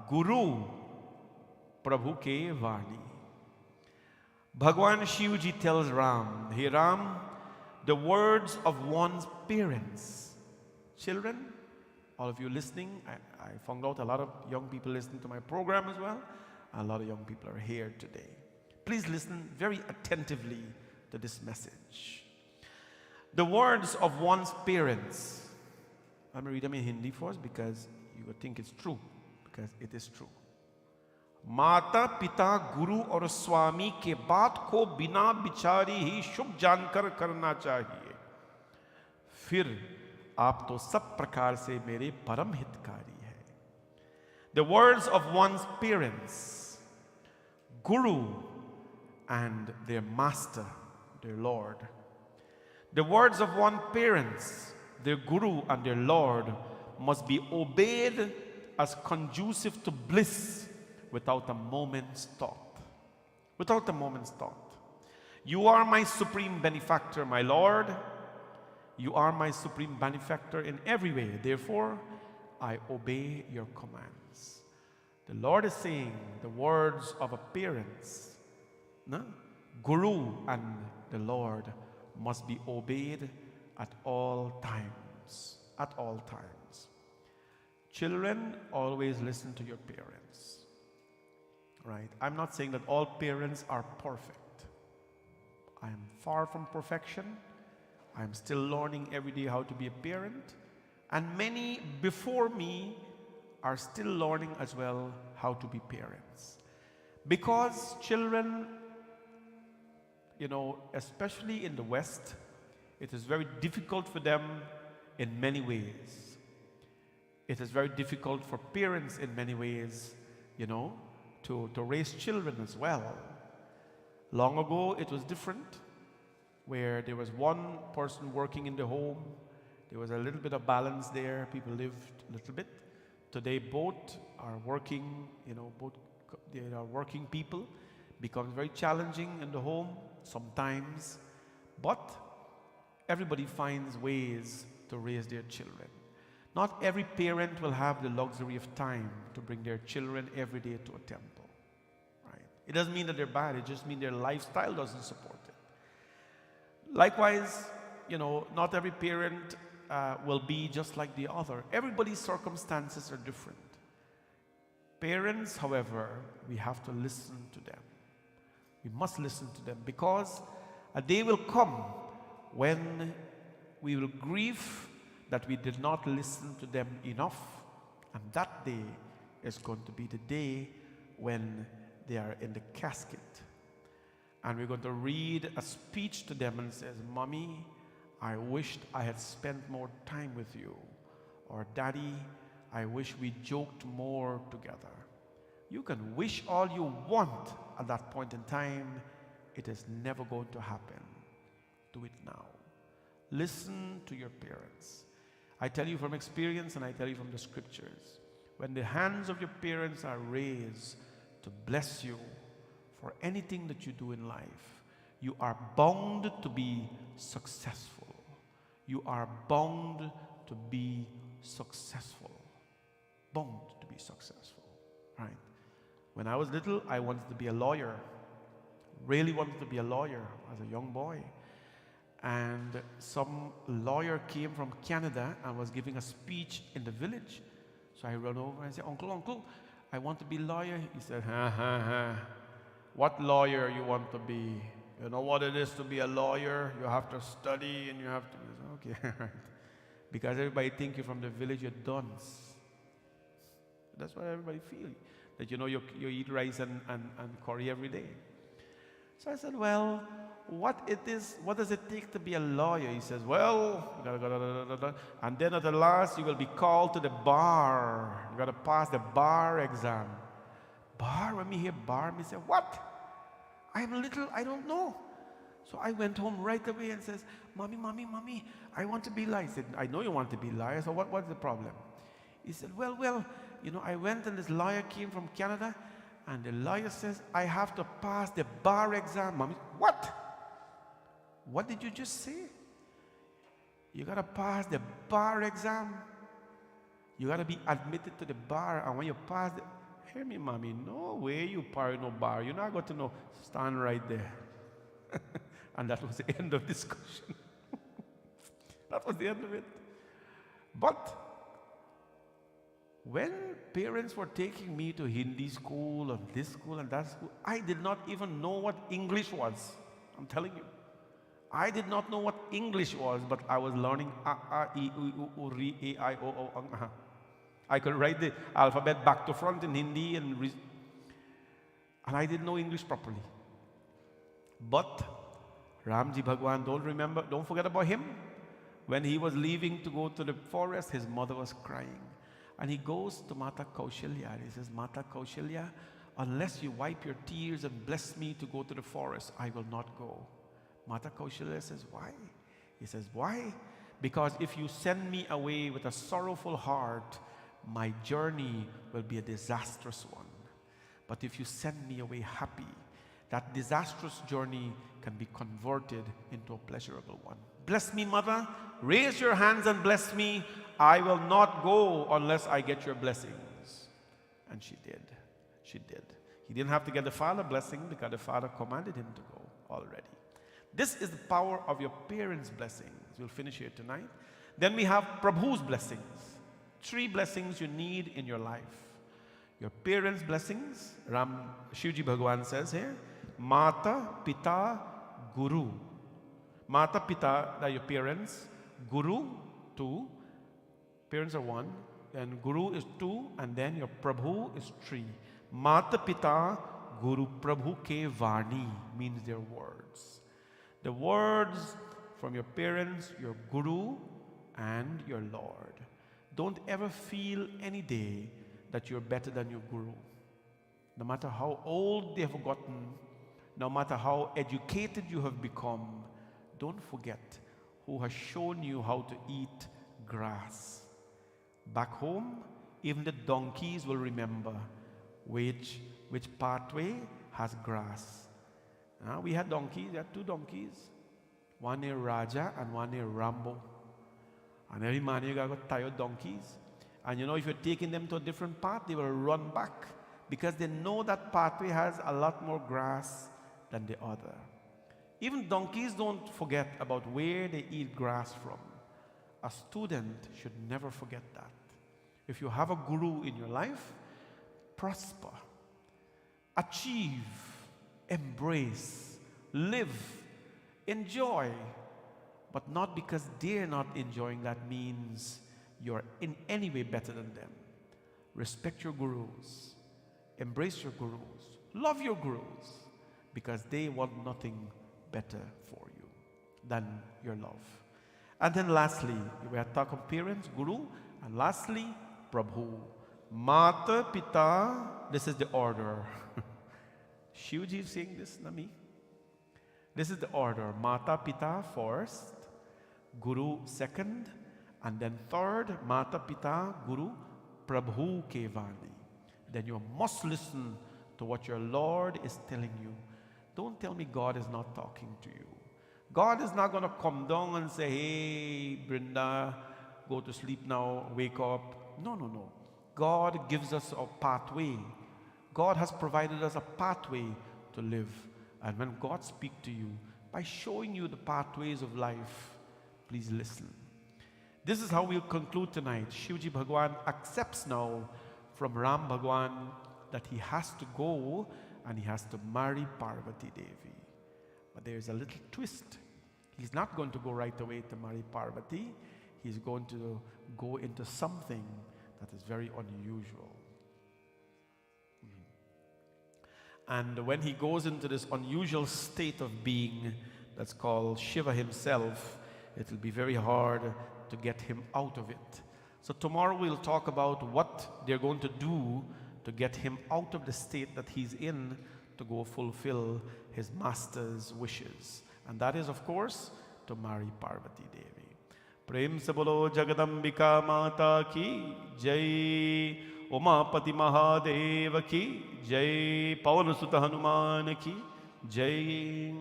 Guru Prabhu Ke Vani. Bhagwan Shivji tells Ram, hey Ram, the words of one's parents. Children, all of you listening, I found out a lot of young people listening to my program as well. A lot of young people are here today. Please listen very attentively to this message. The words of one's parents. Let me read them in Hindi first because you would think it's true, because it is true. माता पिता गुरु और स्वामी के बात को बिना विचारी ही शुभ जानकर करना चाहिए, फिर आप तो सब प्रकार से मेरे परम हितकारी हैं. The words of one's parents, guru and their master, their Lord. The words of one's parents, their guru and their Lord must be obeyed as conducive to bliss without a moment's thought. Without a moment's thought. You are my supreme benefactor, my Lord. You are my supreme benefactor in every way. Therefore, I obey your commands. The Lord is saying the words of a parents, no? Guru and the Lord must be obeyed at all times. At all times. Children, always listen to your parents. Right? I'm not saying that all parents are perfect. I am far from perfection. I'm still learning every day how to be a parent. And many before me are still learning as well how to be parents. Because children, you know, especially in the West, it is very difficult for them in many ways. It is very difficult for parents in many ways, you know, to raise children as well. Long ago, it was different, where there was one person working in the home. There was a little bit of balance there. People lived a little bit. Today, both are working, you know, they are working people. Becomes very challenging in the home sometimes, but everybody finds ways to raise their children. Not every parent will have the luxury of time to bring their children every day to a temple. Right? It doesn't mean that they're bad, it just means their lifestyle doesn't support it. Likewise, you know, not every parent will be just like the other. Everybody's circumstances are different. Parents, however, we have to listen to them. We must listen to them, because a day will come when we will grieve that we did not listen to them enough, and that day is going to be the day when they are in the casket. And we're going to read a speech to them and says, "Mommy, I wished I had spent more time with you," or "Daddy, I wish we joked more together." You can wish all you want at that point in time. It is never going to happen. Do it now. Listen to your parents. I tell you from experience, and I tell you from the scriptures, when the hands of your parents are raised to bless you for anything that you do in life, you are bound to be successful. You are bound to be successful. Bound to be successful. Right? When I was little, I wanted to be a lawyer. Really wanted to be a lawyer as a young boy. And some lawyer came from Canada and was giving a speech in the village. So I ran over and said, Uncle, I want to be a lawyer." He said, "Ha. What lawyer you want to be? You know what it is to be a lawyer? You have to study and you have to..." I said, "Okay, right." Because everybody think you're from the village, you're dunce. That's what everybody feels. That, you know, you eat rice and curry every day. So I said, "Well, what does it take to be a lawyer?" He says, "Well, you gotta go, and then at the last you will be called to the bar. You gotta pass the bar exam." Bar? When me hear bar, me say, "What? I'm little, I don't know." So I went home right away and says, Mommy, I want to be lawyer." He said, "I know you want to be lawyer, so what's the problem?" He said, well, you know, I went and this lawyer came from Canada, and the lawyer says, I have to pass the bar exam." Mommy, "What? What did you just say? You got to pass the bar exam. You got to be admitted to the bar, and when you pass the..." Hear me, Mommy, no way you par no bar. You're not going to know. Stand right there. And that was the end of discussion. That was the end of it. But when parents were taking me to Hindi school and this school and that school, I did not even know what English was. I'm telling you. I did not know what English was, but I was learning A, E, I, U, U, Ri, A, I, O, O, Ang, Aha. I could write the alphabet back to front in Hindi and I didn't know English properly. But Ramji Bhagwan, don't forget about him. When he was leaving to go to the forest, his mother was crying. And he goes to Mata Kaushalya and he says, Mata Kaushalya, unless you wipe your tears and bless me to go to the forest, I will not go. Mata Kaushalya says, why? He says, why? Because if you send me away with a sorrowful heart, my journey will be a disastrous one. But if you send me away happy, that disastrous journey can be converted into a pleasurable one. Bless me, mother. Raise your hands and bless me. I will not go unless I get your blessings. And she did. She did. He didn't have to get the father blessing because the father commanded him to go already. This is the power of your parents' blessings. We'll finish here tonight. Then we have Prabhu's blessings. 3 blessings you need in your life. Your parents' blessings, Shivji Bhagwan says here, Mata, Pita, Guru. Mata, Pita, are your parents. Guru, 2. Parents are 1. And Guru is 2. And then your Prabhu is 3. Mata, Pita, Guru, Prabhu ke Vani means their words. The words from your parents, your Guru, and your Lord. Don't ever feel any day that you're better than your Guru. No matter how old they have gotten, no matter how educated you have become, don't forget who has shown you how to eat grass. Back home, even the donkeys will remember which pathway has grass. We had donkeys, we had 2 donkeys. One named Raja and one named Rambo. And every man you got tired donkeys. And you know, if you're taking them to a different path, they will run back because they know that pathway has a lot more grass than the other. Even donkeys don't forget about where they eat grass from. A student should never forget that. If you have a guru in your life, prosper, achieve, embrace, live, enjoy, but not because they're not enjoying that means you're in any way better than them. Respect your gurus, embrace your gurus, love your gurus, because they want nothing better for you than your love. And then lastly, we are talking parents, guru, and lastly, Prabhu. Mata, Pita, this is the order. Shivji is saying this, not me. This is the order. Mata, Pita first, Guru second, and then third, Mata, Pita, Guru, Prabhu ke Vani. Then you must listen to what your Lord is telling you. Don't tell me God is not talking to you. God is not going to come down and say, hey, Brinda, go to sleep now, wake up. No, no, no. God gives us a pathway. God has provided us a pathway to live. And when God speaks to you, by showing you the pathways of life, please listen. This is how we'll conclude tonight. Shivji Bhagwan accepts now from Ram Bhagwan that he has to go and he has to marry Parvati Devi. But there is a little twist. He's not going to go right away to marry Parvati. He's going to go into something that is very unusual. And when he goes into this unusual state of being that's called Shiva himself, it will be very hard to get him out of it. So tomorrow we'll talk about what they're going to do to get him out of the state that he's in to go fulfill his master's wishes. And that is, of course, to marry Parvati Devi. Prem se bolo Jagadambika Mata ki Jai, Umapati Mahadeva ki Jai, Pavanasuta Hanuman ki Jai.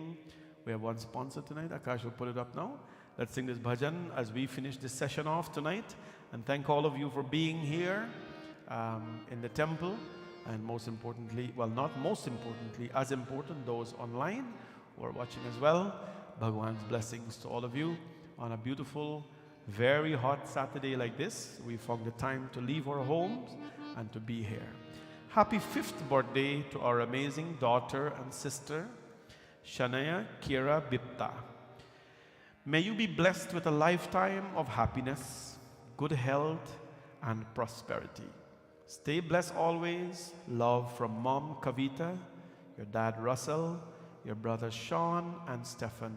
We have one sponsor tonight. Akash will put it up now. Let's sing this bhajan as we finish this session off tonight. And thank all of you for being here in the temple. And most importantly, well, not most importantly, as important, those online who are watching as well. Bhagwan's blessings to all of you on a beautiful very hot Saturday like this, we found the time to leave our homes and to be here. Happy 5th birthday to our amazing daughter and sister, Shania Kira Bipta. May you be blessed with a lifetime of happiness, good health, and prosperity. Stay blessed always. Love from Mom Kavita, your dad Russell, your brothers Sean and Stefan,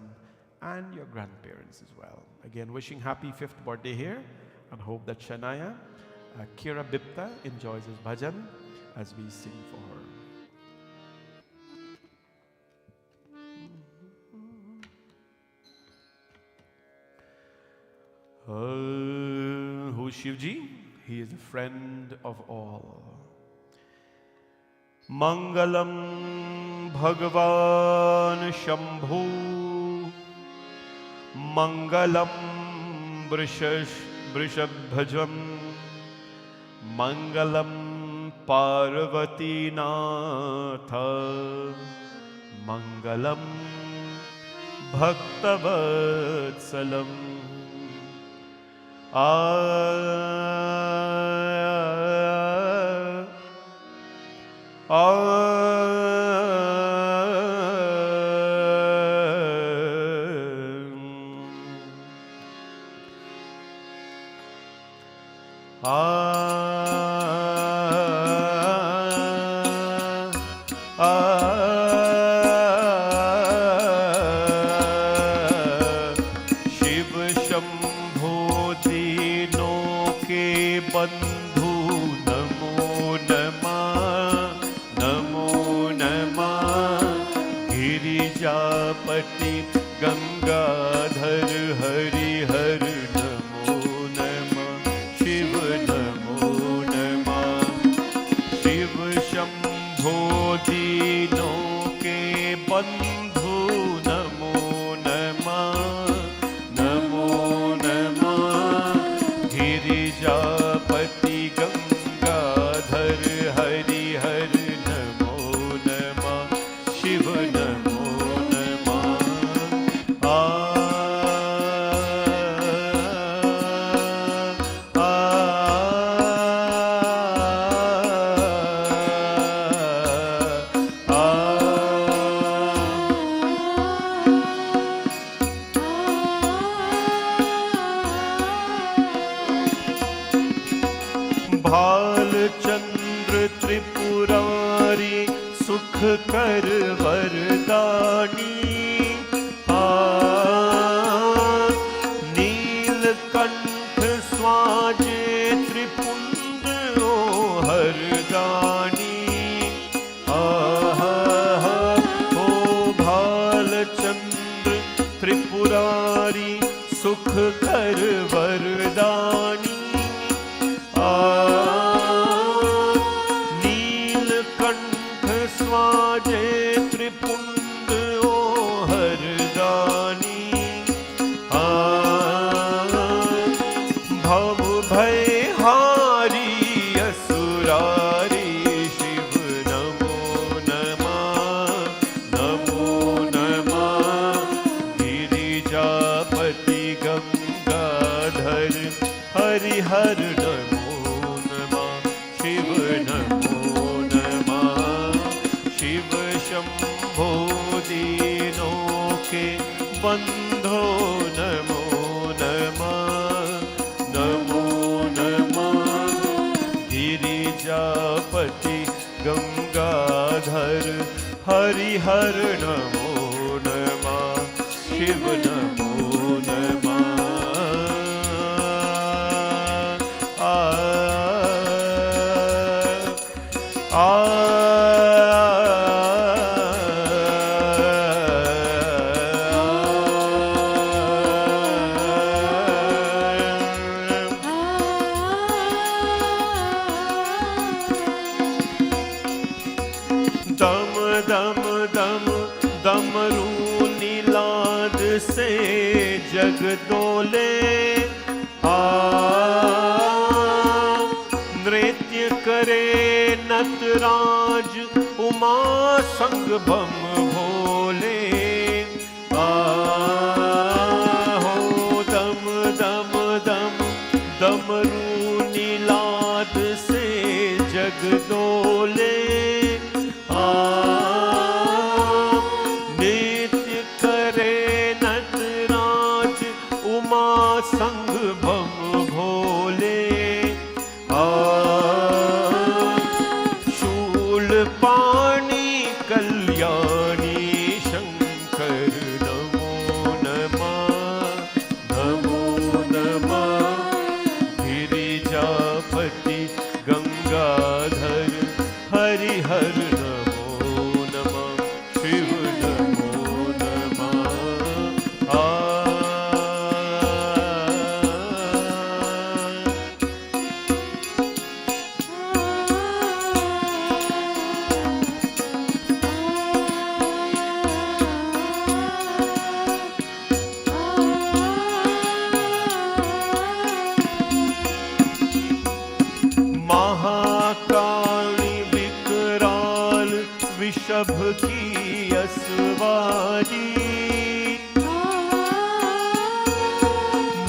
and your grandparents as well. Again, wishing happy 5th birthday here, and hope that Shania Kira Bipta enjoys his bhajan as we sing for her. Who's Shivji? He is a friend of all. Mangalam Bhagavan Shambhu, Mangalam Vrishabhajam, Mangalam Parvati Natha, Mangalam Bhaktavatsalam.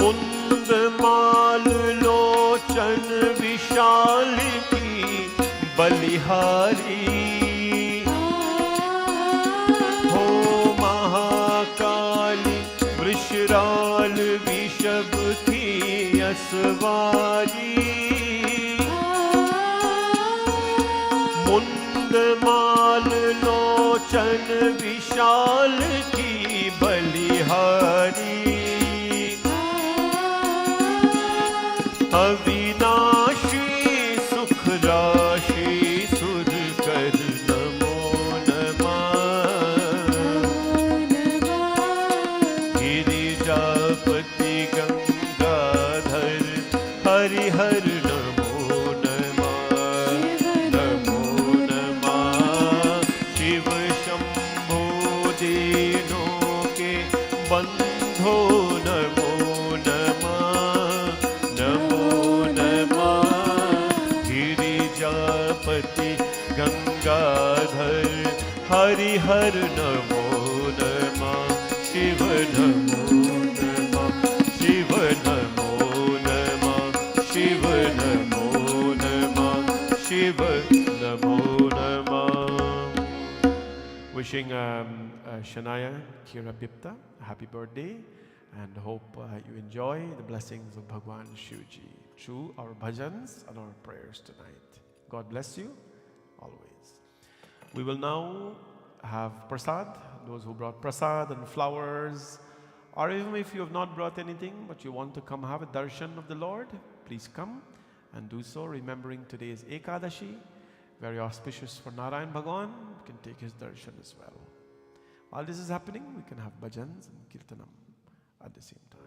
मुंद माल लोचन विशाल की बलिहारी हो महाकाली वृषराल विषभ की असवारी मुंद माल लोचन विशाल की बलिहारी अविनाशी सुख राशि सुर कर नमो नमः गिरिजापति गंगाधर हरिहर नमो नमः नमो नमः शिव शंभो दीनों के बंधो नमो गिरिजापति गंगाधर हरिहर नमो नमः शिव नमो नमः शिव नमो नमः शिव नमो नमः शिव नमो नमः. Wishing Shania Kira Bipta a happy birthday and hope you enjoy the blessings of Bhagwan Shivji through our bhajans and our prayers tonight. God bless you always. We will now have prasad. Those who brought prasad and flowers, or even if you have not brought anything but you want to come have a darshan of the Lord, please come and do so, remembering today is Ekadashi, very auspicious for Narayan Bhagwan. You can take his darshan as well. While this is happening, we can have bhajans and kirtanam at the same time.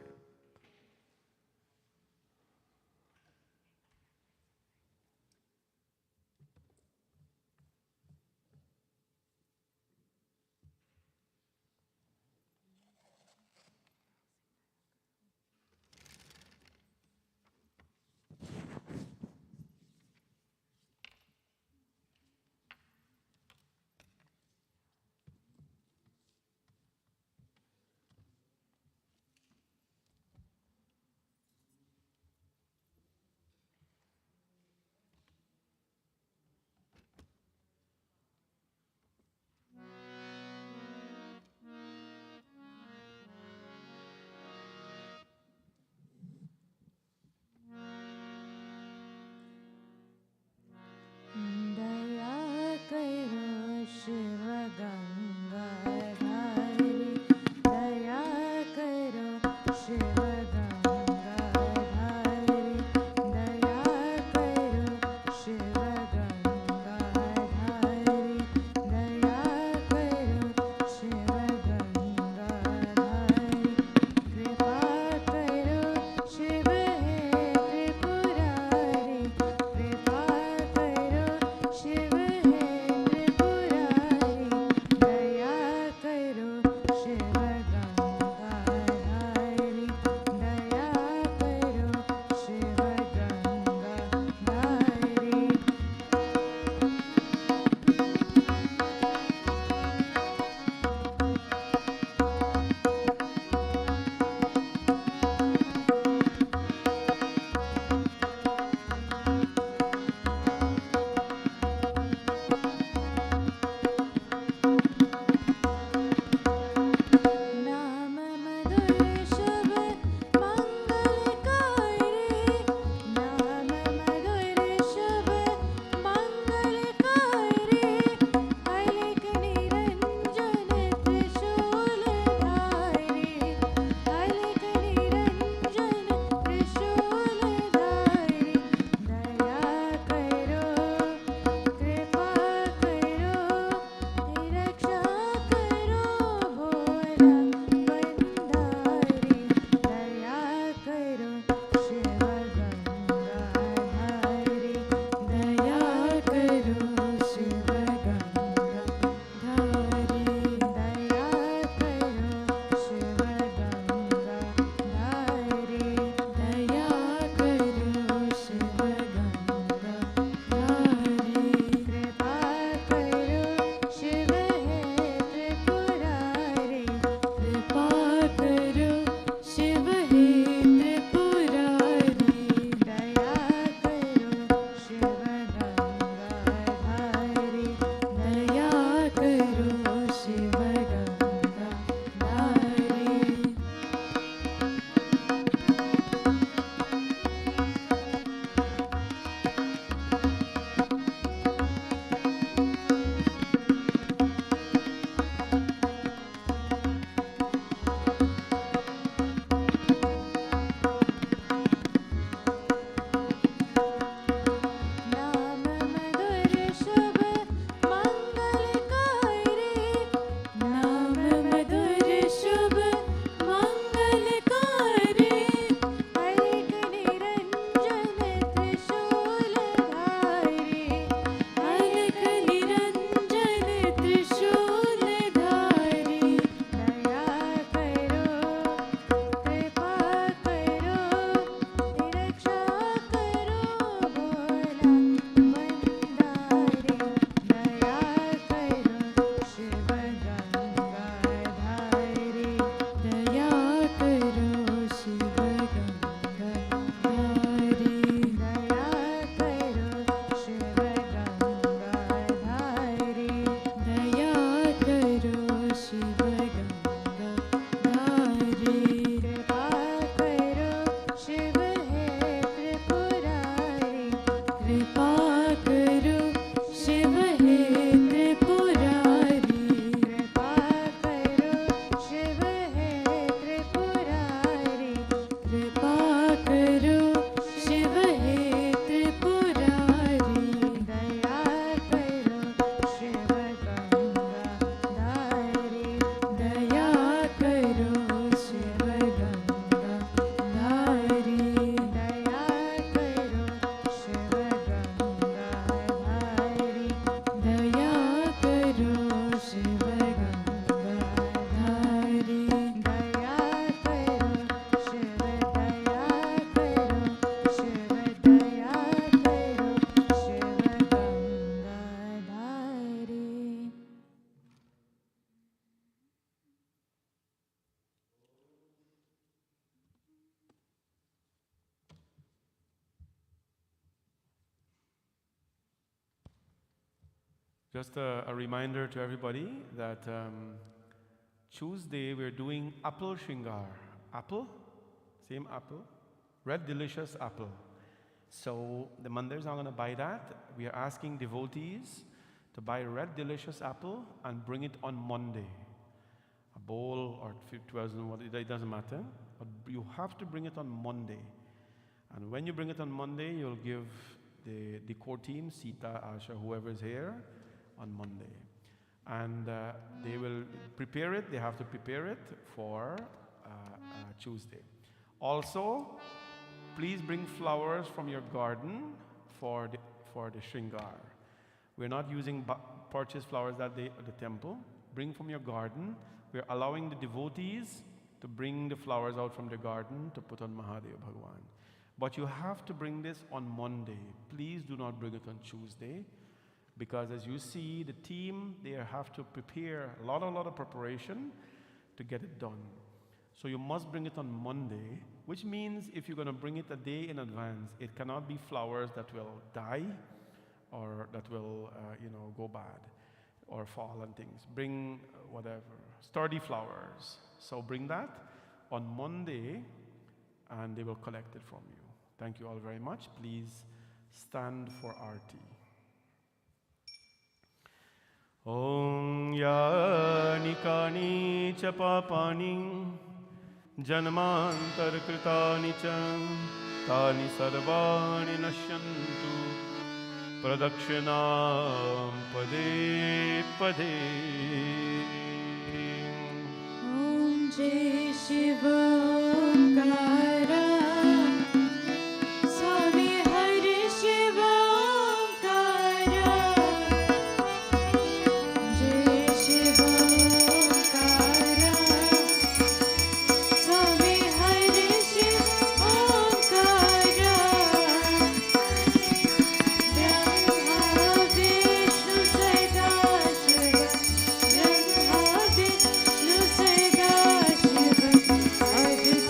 Just a reminder to everybody that Tuesday we're doing apple shringar. Apple, same apple, red delicious apple. So the mandirs are going to buy that. We are asking devotees to buy red delicious apple and bring it on Monday. A bowl or 12, it doesn't matter. But you have to bring it on Monday. And when you bring it on Monday, you'll give the core team, Sita, Asha, whoever is here, on Monday. And they will prepare it. They have to prepare it for Tuesday. Also, please bring flowers from your garden for the shringar. We're not using purchased flowers that day at the temple. Bring from your garden. We're allowing the devotees to bring the flowers out from the garden to put on Mahadev Bhagwan. But you have to bring this on Monday. Please do not bring it on Tuesday, because as you see, the team, they have to prepare a lot of preparation to get it done. So you must bring it on Monday, which means if you're going to bring it a day in advance, it cannot be flowers that will die or that will, go bad or fall and things. Bring whatever, sturdy flowers. So bring that on Monday and they will collect it from you. Thank you all very much. Please stand for Arti. Om yani kani cha papani janmantar kritani cha tani sarvani nashyantu pradakshinam pade pade. Om Jai Shivamkara Swami Hari Shivamkara Jai Shivamkara Swami Hari Shivamkara Brahma Vishnu Sada Shiva Brahma Vishnu Sada Shiva Aditya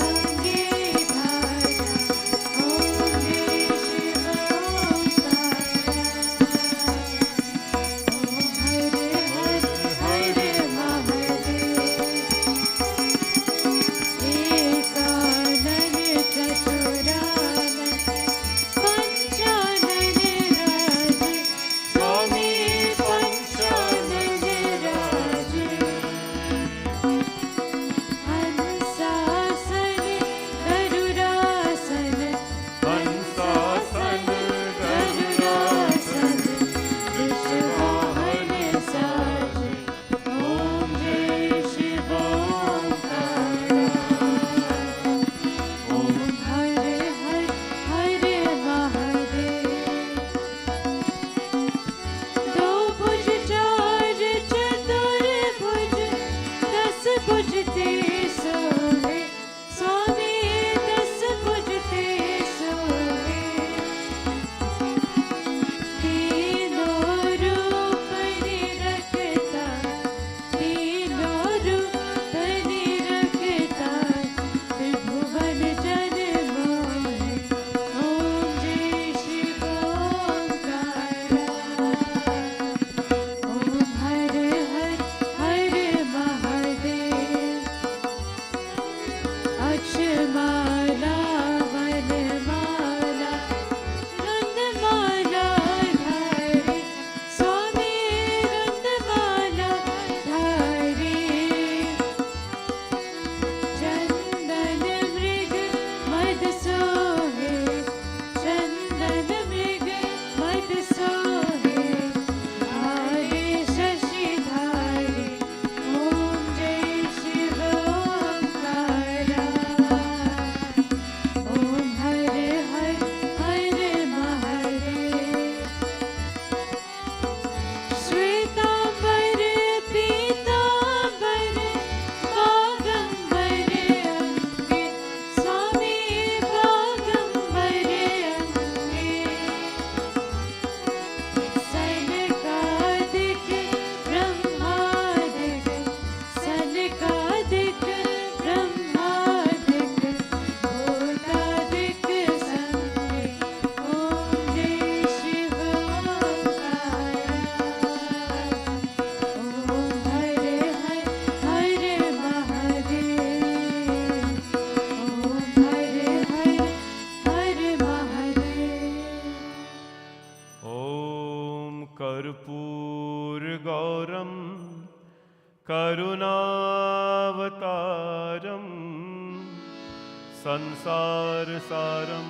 संसारसारं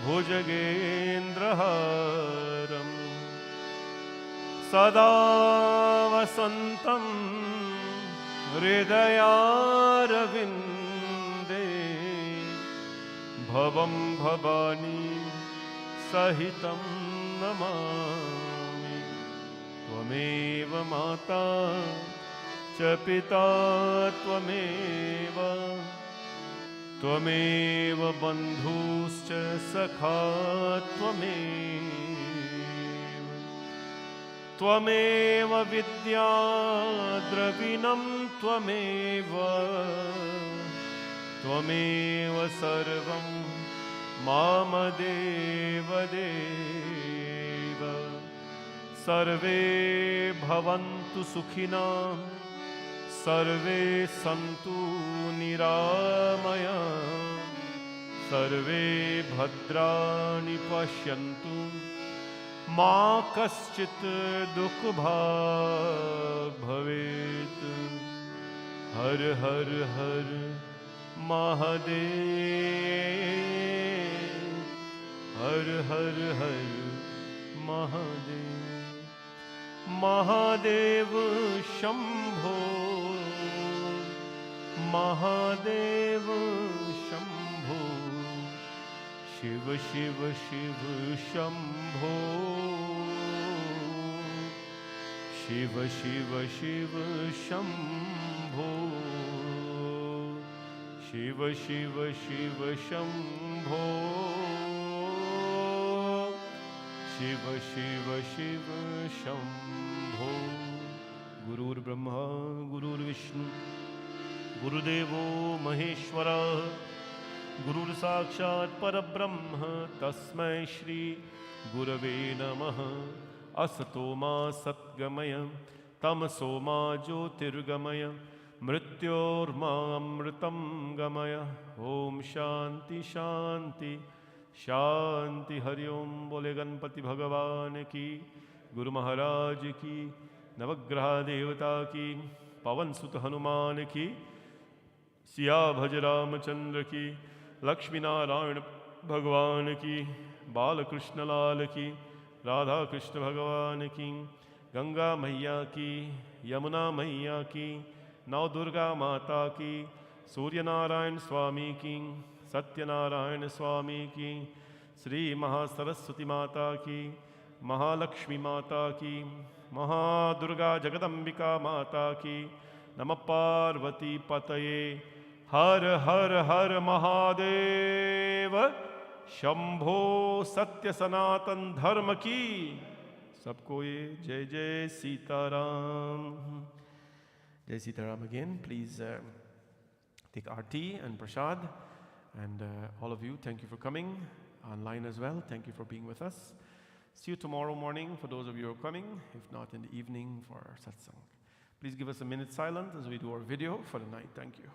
भुजगेन्द्रहारं सदा वसन्तं हृदयारविन्दे भवं भवानी सहितं नमामि। त्वमेव माता च पिता त्वमेव, त्वमेव बन्धुश्च सखा त्वमेव, त्वमेव विद्या द्रविणं त्वमेव, त्वमेव सर्वं मामदेव देव। सर्वे भवन्तु सुखिनः, सर्वे सन्तु निरामयाः, सर्वे भद्राणि पश्यन्तु मा कश्चित् दुःखभाग् भवेत्। हर हर हर महादेव, हर हर हर महादेव। महादेव शंभो, महादेव शंभो, शिव शिव शिव शंभो, शिव शिव शिव शंभो, शिव शिव शिव शंभो, शिव शिव शिव शंभो। गुरुर्ब्रह्मा गुरुर्विष्णु गुरुदेवो महेश्वरः, गुरुर्साक्षात् परब्रह्म तस्मै श्री गुरवे नमः। असतो मा सद्गमय तमसो मा ज्योतिर्गमय, मृत्योर्मामृतं गमय। ओम शांति शांति शांति। हरि ओम। बोले गणपति भगवान की, गुरु महाराज की, नवग्रह देवता की, पवन सुत हनुमान की, सिया भज रामचंद्र की, लक्ष्मी नारायण भगवान की, बालकृष्ण लाल की, राधा कृष्ण भगवान की, गंगा मैया की, यमुना मैया की, नव दुर्गा माता की, सूर्य नारायण स्वामी की, सत्यनारायण स्वामी की, श्री महासरस्वती माता की, महालक्ष्मी माता की, महादुर्गा जगदम्बिका माता की। नमः पार्वती पतये। हर हर हर महादेव शंभो। सत्य सनातन धर्म की। सबको ये जय जय Sitaram. Jai Sitaram again. Please take aarti and prasad. And all of you, thank you for coming online as well. Thank you for being with us. See you tomorrow morning for those of you who are coming, if not in the evening for our satsang. Please give us a minute silent as we do our video for the night. Thank you.